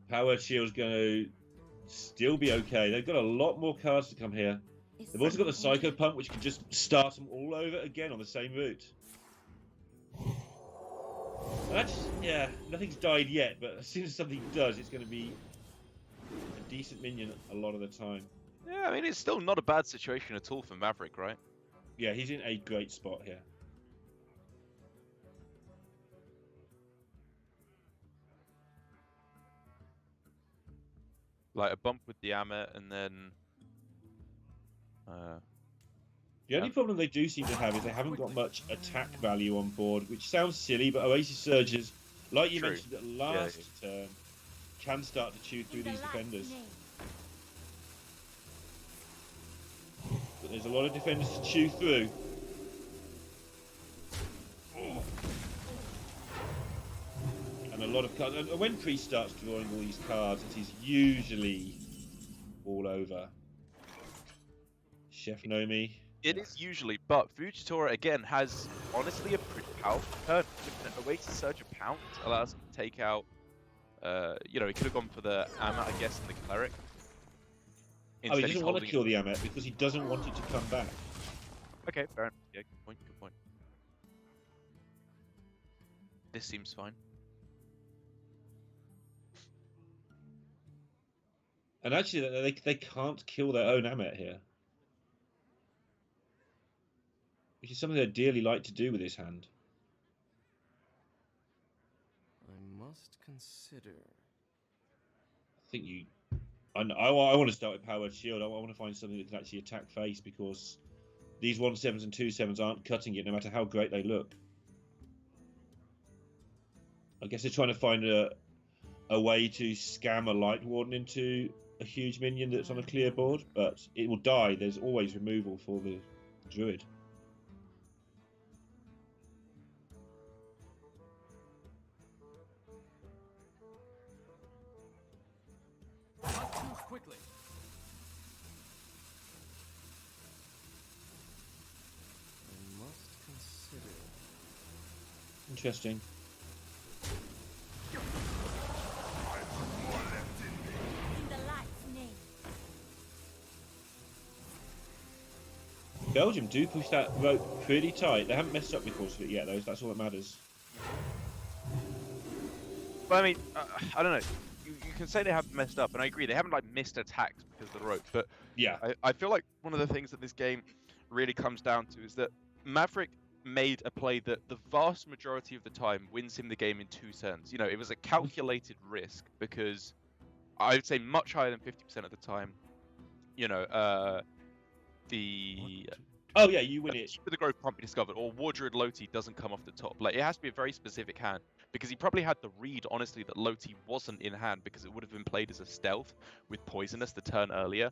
Power Shield's going to still be okay. They've got a lot more cards to come here. They've also got the Psycho Pump, which can just start them all over again on the same route. That's, yeah, nothing's died yet, but as soon as something does, it's going to be a decent minion a lot of the time. Yeah, I mean, it's still not a bad situation at all for Maverick, right? Yeah, he's in a great spot here. Like a bump with the Amet, and then... The only problem they do seem to have is they haven't got much attack value on board, which sounds silly, but Oasis Surges, like you mentioned at last turn, can start to chew through these defenders. But there's a lot of defenders to chew through. And a lot of cards. And when Priest starts drawing all these cards, it is usually all over. Chef Nomi. It is usually, but Fujitora again has honestly a pretty powerful turn. A way to Surge a Pounce allows him to take out. You know, he could have gone for the Amet, I guess, and the Cleric. Oh, he doesn't want to kill the Amet because he doesn't want it to come back. Okay, fair enough. Yeah, good point. Good point. This seems fine. And actually, they can't kill their own Amet here. Which is something they'd dearly like to do with his hand. I must consider. I think you... I want to start with Powered Shield. I want to find something that can actually attack face, because these 1/7s and 2/7s aren't cutting it no matter how great they look. I guess they're trying to find a way to scam a Light Warden into a huge minion that's on a clear board, but it will die. There's always removal for the Druid. Quickly. I must consider. Interesting. In the light's name. Belgium do push that rope pretty tight. They haven't messed up because of it yet, though. That's all that matters. But I mean, I don't know. You can say they haven't messed up, and I agree, they haven't like missed attacks because of the rope. But Yeah. I feel like one of the things that this game really comes down to is that Maverick made a play that the vast majority of the time wins him the game in 2 turns. You know, it was a calculated risk, because I would say much higher than 50% of the time. You know, Oh yeah, you win it. Keeper the Grove can't be discovered, or War Druid Loti doesn't come off the top. Like, it has to be a very specific hand, because he probably had the read, honestly, that Loti wasn't in hand, because it would have been played as a stealth with Poisonous the turn earlier.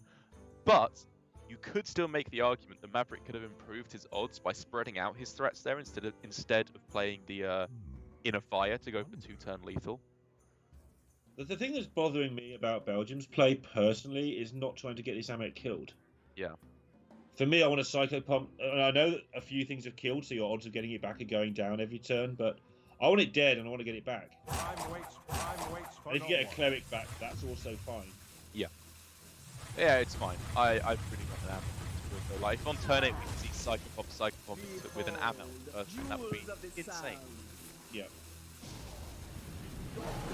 But you could still make the argument that Maverick could have improved his odds by spreading out his threats there instead of playing the Inner Fire to go for 2-turn lethal. The thing that's bothering me about Belgium's play personally is not trying to get this Amet killed. Yeah. For me, I want a Psycho Pump. And I know that a few things have killed, so your odds of getting it back are going down every turn, but I want it dead and I want to get it back. Time waits And if you get a Cleric back, that's also fine. Yeah. Yeah, it's fine. I pretty much am. Like, if on turn 8 we can see Psycho Pump with an Amet person, that would be insane. Yeah.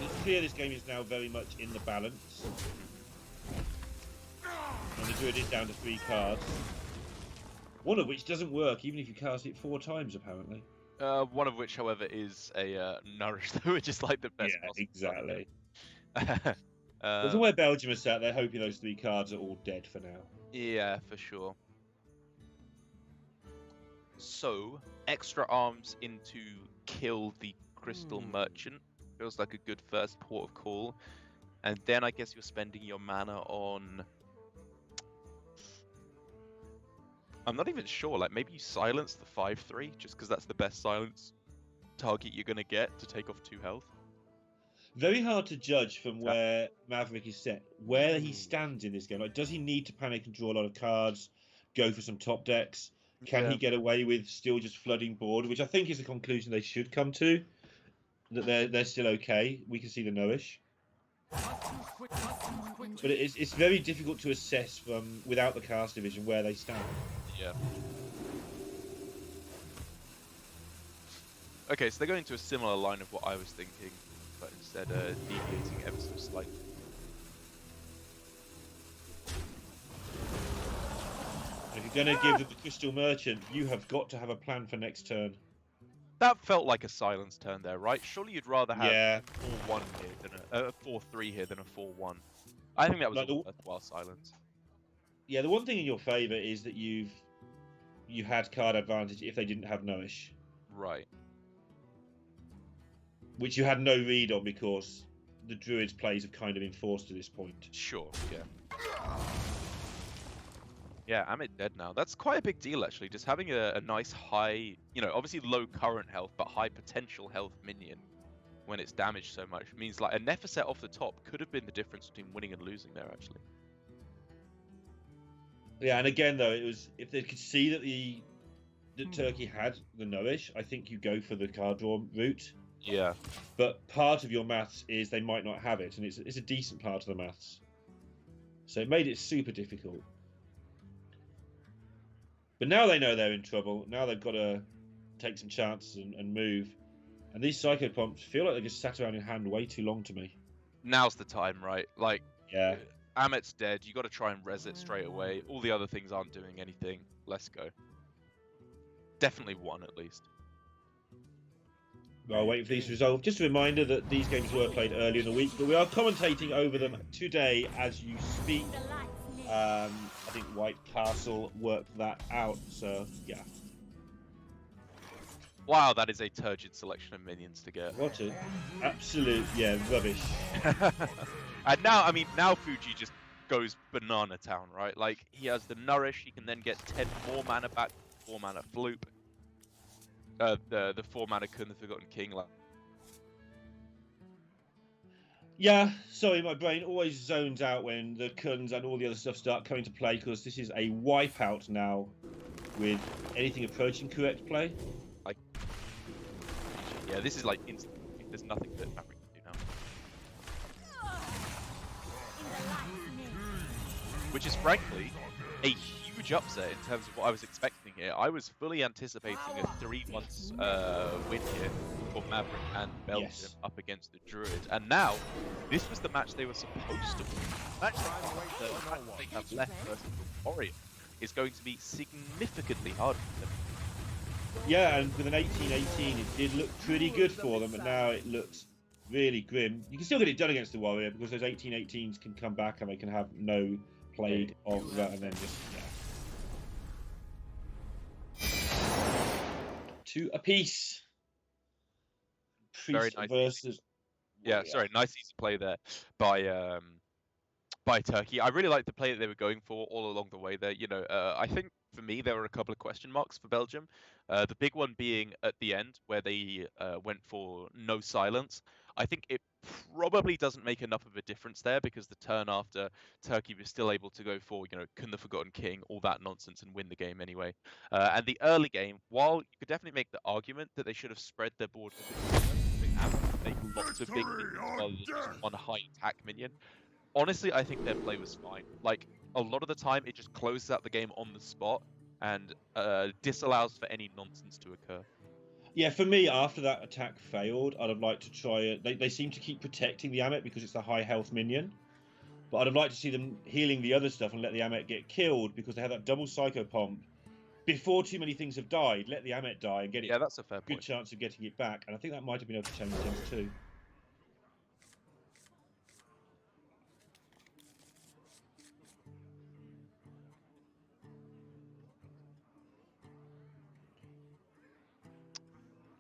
It's clear this game is now very much in the balance. And the Druid is down to 3 cards. One of which doesn't work, even if you cast it 4 times, apparently. One of which, however, is a Nourish, which is like the best Yeah, possible. exactly. But From where Belgium is sat, they're hoping those 3 cards are all dead for now. Yeah, for sure. So, extra arms into kill the Crystal Merchant. Feels like a good first port of call. And then I guess you're spending your mana on... I'm not even sure, like maybe you silence the 5/3, just because that's the best silence target you're going to get to take off 2 health. Very hard to judge from where Maverick is set, where he stands in this game. Like, does he need to panic and draw a lot of cards, go for some top decks? Can Yeah. he get away with still just flooding board, which I think is the conclusion they should come to, that they're still okay. We can see the Nourish. But it's very difficult to assess from without the cast division where they stand. Yeah. Okay, so they're going to a similar line of what I was thinking, but instead deviating ever so slightly. If you're going to give them the Crystal Merchant, you have got to have a plan for next turn. That felt like a silence turn there, right? Surely you'd rather have Yeah. 4-1 here than a 4-3 here than a 4-1. I think that was Like a worthwhile silence. Yeah, the one thing in your favour is that you had card advantage if they didn't have Nourish, Right. which you had no read on because the Druids' plays have kind of been forced to this point. Sure, yeah. Yeah, Amit dead now. That's quite a big deal, actually. Just having a nice high, you know, obviously low current health, but high potential health minion when it's damaged so much means like a Nephset off the top could have been the difference between winning and losing there, actually. Yeah, and again though, it was if they could see that Turkey had the Nourish, I think you go for the card draw route. Yeah. But part of your maths is they might not have it, and it's a decent part of the maths. So it made it super difficult. But now they know they're in trouble. Now they've got to take some chances and move. And these Psychopomps feel like they just sat around in hand way too long to me. Now's the time, right? Like, Yeah. Amit's dead. You got to try and res it straight away. All the other things aren't doing anything. Let's go. Definitely one at least. Well, waiting for these to resolve. Just a reminder that these games were played earlier in the week, but we are commentating over them today as you speak. The light's near. I think White Castle worked that out, so yeah. Wow, that is a turgid selection of minions to get. What a absolute, rubbish. And now, I mean, now Fuji just goes banana town, right? Like, he has the Nourish, he can then get 10 more mana back, 4 mana Floop. The 4 mana Kun, the Forgotten King. Like, Yeah, sorry, my brain always zones out when the Kuns and all the other stuff start coming to play because this is a wipeout now with anything approaching correct play. yeah, this is like instant. There's nothing that Maverick can do now. In the light's near. Which is frankly a huge upset in terms of what I was expecting here. I was fully anticipating a 3-1 win here for Maverick and Belgium up against the Druids, and now this was the match they were supposed to win. The match they have left versus the Warrior is going to be significantly harder for them. Yeah, and with an 18-18, it did look pretty good for them, but now it looks really grim. You can still get it done against the Warrior because those 18-18s can come back and they can have no played of that and then just, Two apiece. Very Priest nice. versus Yeah, Warrior. sorry, nice easy play there by Turkey. I really liked the play that they were going for all along the way there. You know, I think for me there were a couple of question marks for Belgium. The big one being at the end where they went for no silence. I think it probably doesn't make enough of a difference there because the turn after Turkey was still able to go for, you know, Kun the Forgotten King, all that nonsense and win the game anyway. And the early game, while you could definitely make the argument that they should have spread their board a bit further, they have make lots of big minions rather than just one high attack minion. Honestly, I think their play was fine. Like, a lot of the time, it just closes out the game on the spot and disallows for any nonsense to occur. Yeah, for me, after that attack failed, I'd have liked to try it. They seem to keep protecting the Amet because it's a high health minion. But I'd have liked to see them healing the other stuff and let the Amet get killed because they have that double Psychopomp. Before too many things have died, let the Amet die and get it. Yeah, that's a fair good point. chance of getting it back. And I think that might have been able to change things too.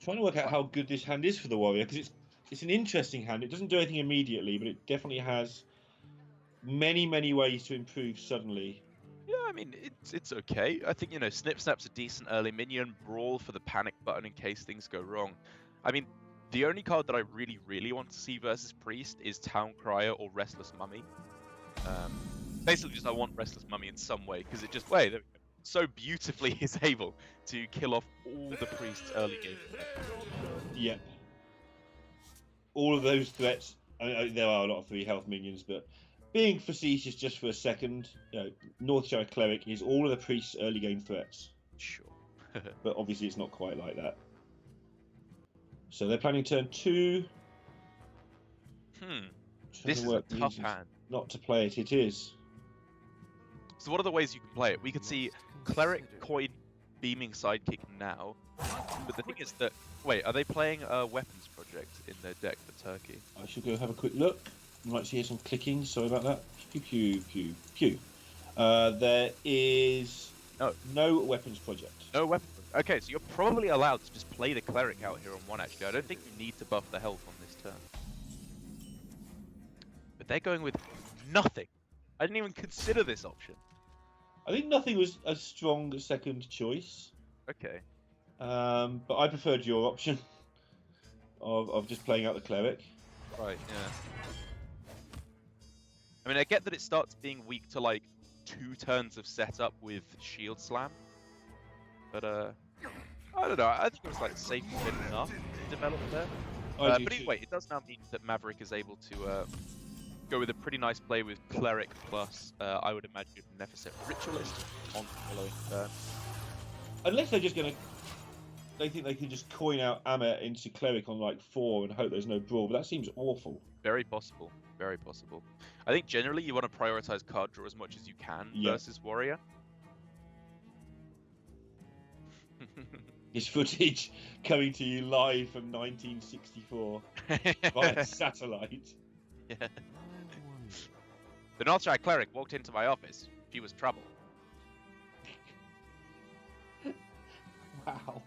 Trying to work out how good this hand is for the Warrior because it's an interesting hand. It doesn't do anything immediately, but it definitely has many ways to improve suddenly. Yeah, I mean, it's okay. I think, you know, Snip Snap's a decent early minion. Brawl for the panic button in case things go wrong. I mean, the only card that I really want to see versus Priest is Town Crier or Restless Mummy. Basically, just I want Restless Mummy in some way because it just there we go. so beautifully is able to kill off all the priests early game. Yep. All of those threats. There are a lot of 3 health minions, but being facetious just for a second, Northshire Cleric is all of the priest's early game threats. Sure. But obviously it's not quite like that. So they're planning turn 2. This is a tough hand. Not to play it, it is. So what are the ways you can play it? We could see Cleric, Coin, Beaming Sidekick now. But the thing is that... Wait, are they playing a weapons project in their deck for Turkey? I should go have a quick look. You might hear some clicking, sorry about that. Pew, pew, pew, pew. There is no weapons project. No weapons. Okay, so you're probably allowed to just play the Cleric out here on 1, actually. I don't think you need to buff the health on this turn. But they're going with nothing. I didn't even consider this option. I think nothing was a strong second choice. Okay. But I preferred your option of just playing out the Cleric. Right, yeah. I mean, I get that it starts being weak to, like, 2 turns of setup with Shield Slam. But, I don't know. I think it was, like, safe enough to develop there. But anyway, it does now mean that Maverick is able to go with a pretty nice play with Cleric plus, I would imagine, Beneficent Ritualist on the following turn. Unless they're just going to... They think they can just coin out Amet into Cleric on, like, 4 and hope there's no brawl, but that seems awful. Very possible. Very possible. I think generally you want to prioritize card draw as much as you can versus Warrior. This footage coming to you live from 1964 via satellite. Yeah. The Northshire Cleric walked into my office. She was trouble. Wow.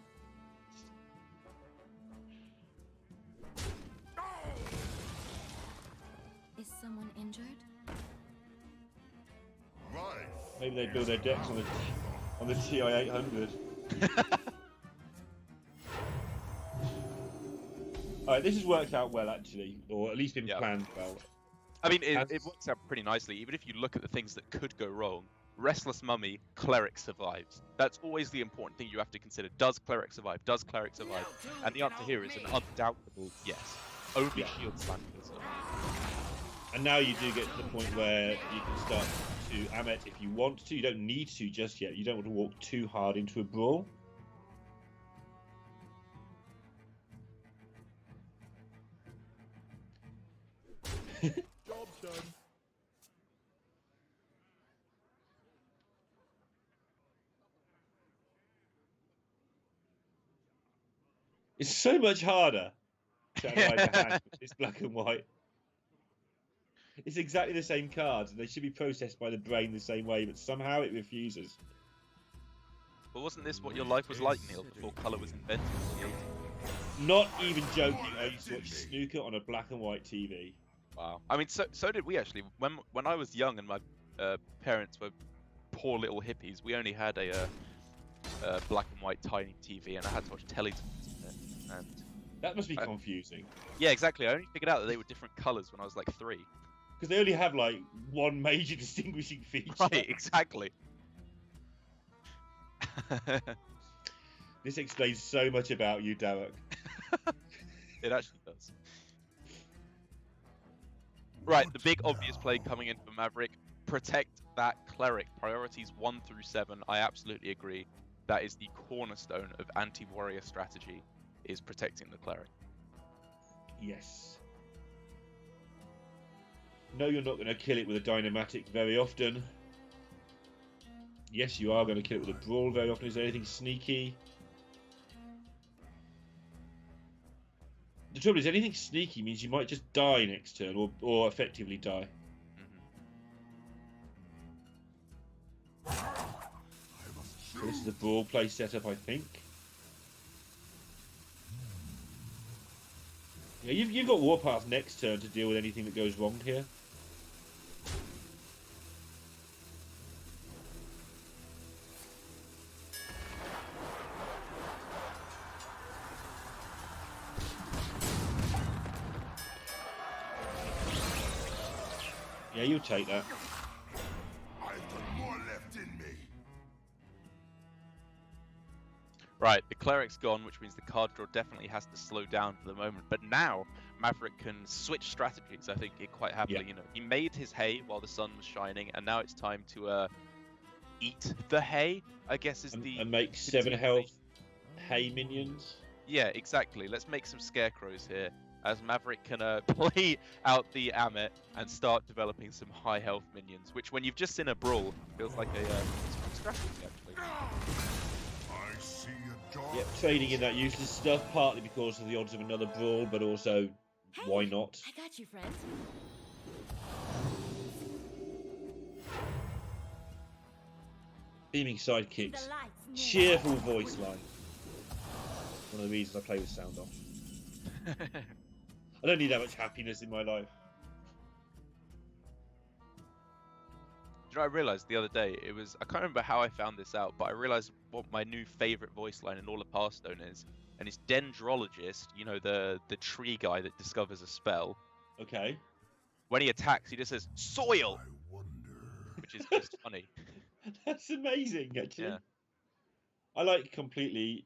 Is someone injured? Maybe they build their decks on the TI 800. Alright, this has worked out well actually, or at least been planned well. I mean, it works out pretty nicely. Even if you look at the things that could go wrong, Restless Mummy, Cleric survives. That's always the important thing you have to consider. Does Cleric survive? Does Cleric survive? And the answer here is an undoubtable yes. Only Shield Slam can survive. And now you do get to the point where you can start to Amet if you want to. You don't need to just yet. You don't want to walk too hard into a brawl. Job done. It's so much harder to analyze a hand if it's black and white. It's exactly the same cards, and they should be processed by the brain the same way, but somehow it refuses. But wasn't this what your life was like, Neil, before colour was invented? Not even joking, I used to watch snooker on a black and white TV. Wow. I mean, so did we actually. When I was young and my parents were poor little hippies, we only had a black and white tiny TV, and I had to watch Teletubbies on it. And That must be confusing. yeah, exactly. I only figured out that they were different colours when I was like 3. Because they only have like one major distinguishing feature. Right, exactly. This explains so much about you, Derek. It actually does. Right, the big obvious play coming in for Maverick. Protect that Cleric. Priorities 1 through 7. I absolutely agree. That is the cornerstone of anti-warrior strategy, is protecting the Cleric. Yes. No, you're not going to kill it with a Dynamatic very often. Yes, you are going to kill it with a Brawl very often. Is there anything sneaky? The trouble is, anything sneaky means you might just die next turn, or effectively die. So this is a Brawl play setup, I think. Yeah, you've got Warpath next turn to deal with anything that goes wrong here. Yeah, you'll take that. I've got more left in me. Right, the cleric's gone, which means the card draw definitely has to slow down for the moment. But now Maverick can switch strategies. I think quite happily. Yeah. You know, he made his hay while the sun was shining, and now it's time to eat the hay. I guess is the And make 7 health hay minions. Yeah, exactly. Let's make some scarecrows here, as Maverick can play out the Amit and start developing some high health minions. Which, when you've just seen a brawl, feels like a strategy actually. I see a job. Yep, trading in that useless stuff, partly because of the odds of another brawl, but also, why not? I got you, friend. Beaming sidekicks, The lights near. cheerful voice line. One of the reasons I play with sound off. I don't need that much happiness in my life. Do you know, I realised the other day, I can't remember how I found this out, but I realised what my new favourite voice line in all of Hearthstone is. And it's Dendrologist, you know, the tree guy that discovers a spell. Okay. When he attacks, he just says, soil! I wonder. Which is just funny. That's amazing, actually. Yeah. I like completely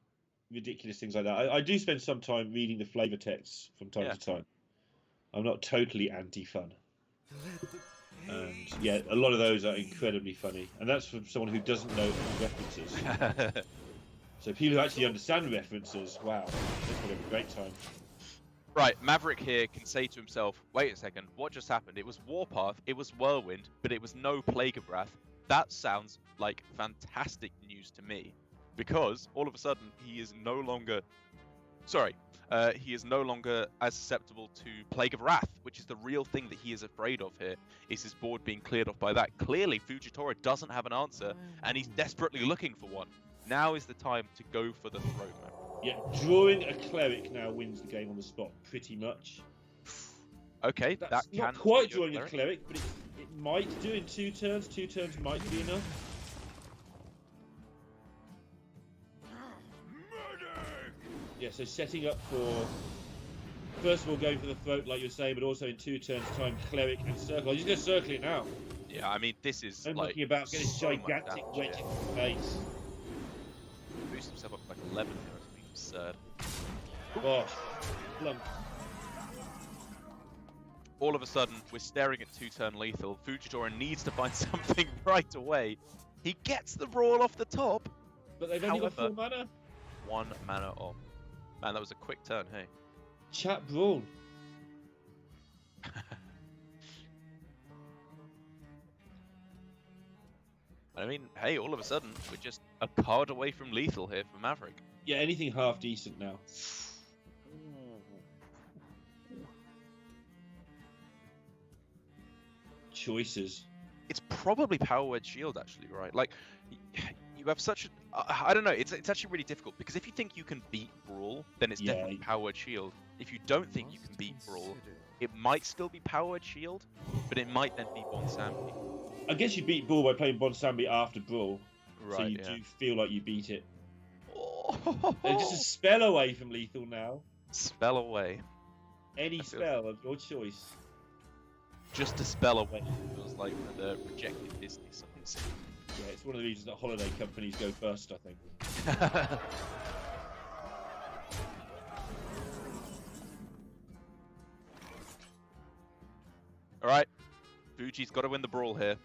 ridiculous things like that. I do spend some time reading the flavour texts from time to time. I'm not totally anti-fun. And yeah, a lot of those are incredibly funny. And that's from someone who doesn't know any references. So people who actually understand references, wow, they're going to have a great time. Right, Maverick here can say to himself, wait a second, what just happened? It was Warpath, it was Whirlwind, but it was no Plague of Wrath. That sounds like fantastic news to me. Because, all of a sudden, he is no longer... he is no longer as susceptible to Plague of Wrath, which is the real thing that he is afraid of here, is his board being cleared off by that. Clearly, Fujitora doesn't have an answer, and he's desperately looking for one. Now is the time to go for the throat, man. Yeah, drawing a cleric now wins the game on the spot, pretty much. Okay, That's that can... not quite do drawing a cleric, but it might do in 2 turns. 2 turns might be enough. Yeah, so setting up for, first of all, going for the throat, like you're saying, but also in 2 turns' time, cleric and circle. I'm just going to circle it now. Yeah, I mean, this is I'm like... talking about getting so much gigantic damage wedge here. in the face. Boost himself up to like 11 here, it's absurd. Gosh, plump. All of a sudden, we're staring at 2-turn lethal. Fujitora needs to find something right away. He gets the brawl off the top. But they've only got However- 4 mana. 1 mana off. Man, that was a quick turn, hey. Chat brawl. I mean, hey, all of a sudden, we're just a card away from lethal here for Maverick. Yeah, anything half decent now. Choices. It's probably Power Word Shield, actually, right? Like, you have such a... I don't know, it's actually really difficult, because if you think you can beat Brawl, then it's Yeah. definitely Power Word Shield. If you don't think you can beat Brawl, it might still be Power Word Shield, but it might then be Bonsambi. I guess you beat Brawl by playing Bonsambi after Brawl. Right, so you yeah. do feel like you beat it. Oh. They're just a spell away from lethal now. Spell away. Any I feel- spell of your choice. Just a spell away. It feels like one of the rejected Disney songs. Yeah, it's one of the reasons that holiday companies go first, I think. Alright. Fuji's got to win the brawl here.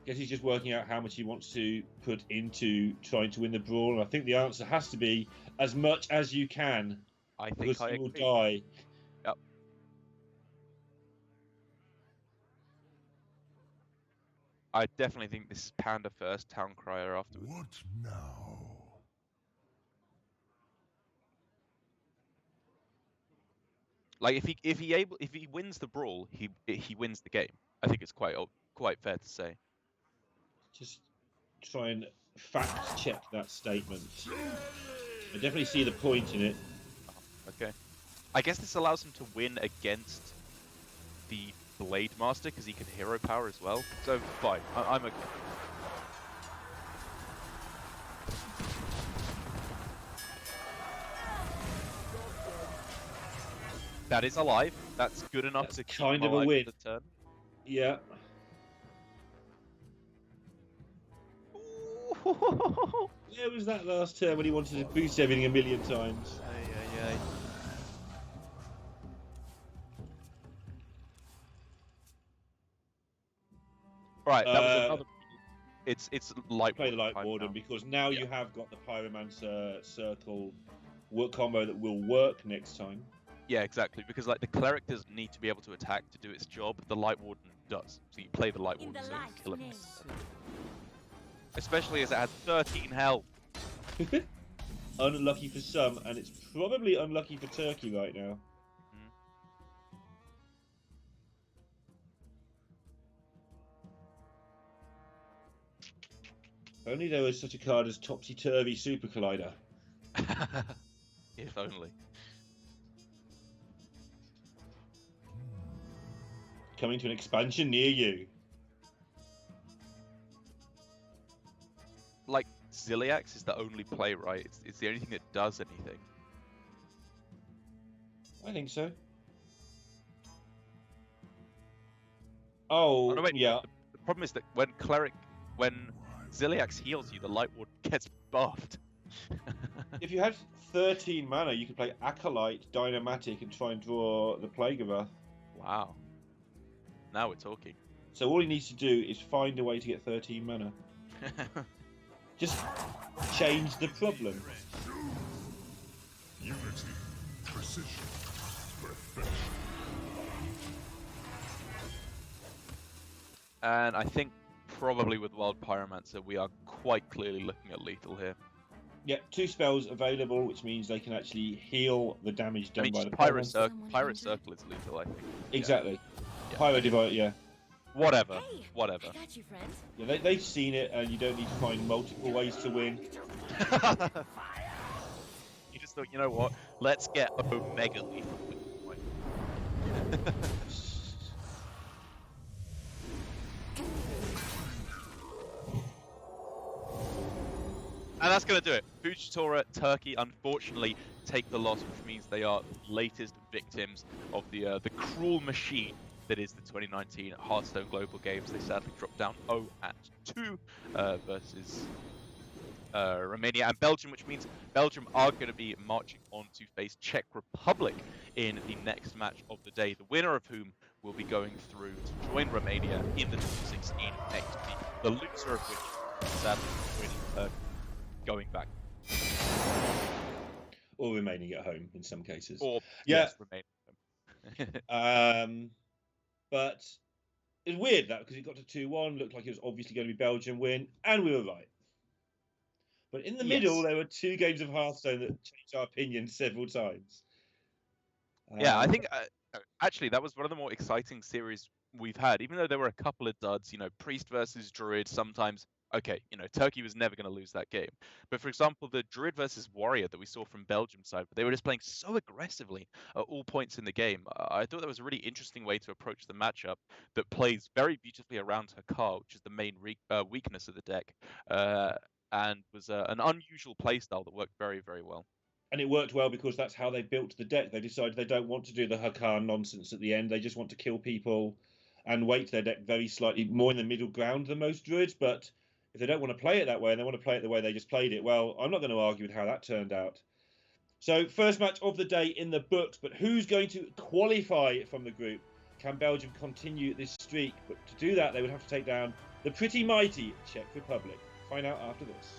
Guess he's just working out how much he wants to put into trying to win the brawl, and I think the answer has to be as much as you can, I think because I you will agree. die. Yep. I definitely think this is Panda first, Town Crier afterwards. What now? Like if he wins the brawl, he wins the game. I think it's quite fair to say. Just try and fact check that statement. I definitely see the point in it. Okay. I guess this allows him to win against the Blade Master because he can hero power as well. So fine, I'm okay. That is alive. That's good enough That's to keep kind him of a alive win. for the turn. Yeah. Where was that last turn when he wanted to boost everything a million times? Right, that was another. It's light. Play the Light time Warden now. because now Yeah. you have got the Pyromancer Circle work combo that will work next time. Yeah, exactly. Because like the cleric doesn't need to be able to attack to do its job. The light warden does. So you play the light In warden the so you light's can kill him. name. Especially as it has 13 health. Unlucky for some, and it's probably unlucky for Turkey right now. Only there was such a card as Topsy Turvy Super Collider. If only. Coming to an expansion near you. Like Ziliax is the only play, right? It's the only thing that does anything. I think so. Oh, no, wait, yeah. The problem is that when Ziliax heals you, the light warden gets buffed. If you had 13 mana, you could play Acolyte, Dynamatic, and try and draw the Plague of Earth. Wow. Now we're talking. So all he needs to do is find a way to get 13 mana. Just change the problem. Unity, precision, perfection. And I think probably with Wild Pyromancer, we are quite clearly looking at lethal here. Yeah, 2 spells available, which means they can actually heal the damage I done mean, by just the Pyro, Pyromancer. Pyro Circle is lethal, I think. Exactly. Yeah. Pyro Divide, yeah. Whatever. Hey, Whatever. I got you, friend. Yeah, they've seen it, and you don't need to find multiple ways to win. You just thought, you know what? Let's get Omega lethal. And that's going to do it. Fujitora, Turkey, unfortunately, take the loss, which means they are the latest victims of the cruel machine that is the 2019 Hearthstone Global Games. They sadly dropped down 0-2 versus Romania and Belgium, which means Belgium are going to be marching on to face Czech Republic in the next match of the day, the winner of whom will be going through to join Romania in the top 16 next week. The loser of which, sadly, winning going back. Or remaining at home in some cases. Or, yeah. Yes, remain. But it's weird that because it got to 2-1, looked like it was obviously going to be Belgium win, and we were right. But in the middle, there were 2 games of Hearthstone that changed our opinion several times. Yeah, I think actually that was one of the more exciting series we've had. Even though there were a couple of duds, you know, Priest versus Druid sometimes. Okay, you know, Turkey was never going to lose that game. But for example, the Druid versus Warrior that we saw from Belgium's side, they were just playing so aggressively at all points in the game. I thought that was a really interesting way to approach the matchup that plays very beautifully around Hakar, which is the main weakness of the deck, and was an unusual playstyle that worked very, very well. And it worked well because that's how they built the deck. They decided they don't want to do the Hakar nonsense at the end. They just want to kill people and weight their deck very slightly more in the middle ground than most Druids. But if they don't want to play it that way and they want to play it the way they just played it, well, I'm not going to argue with how that turned out. So first match of the day in the books, but who's going to qualify from the group? Can Belgium continue this streak? But to do that, they would have to take down the pretty mighty Czech Republic. Find out after this.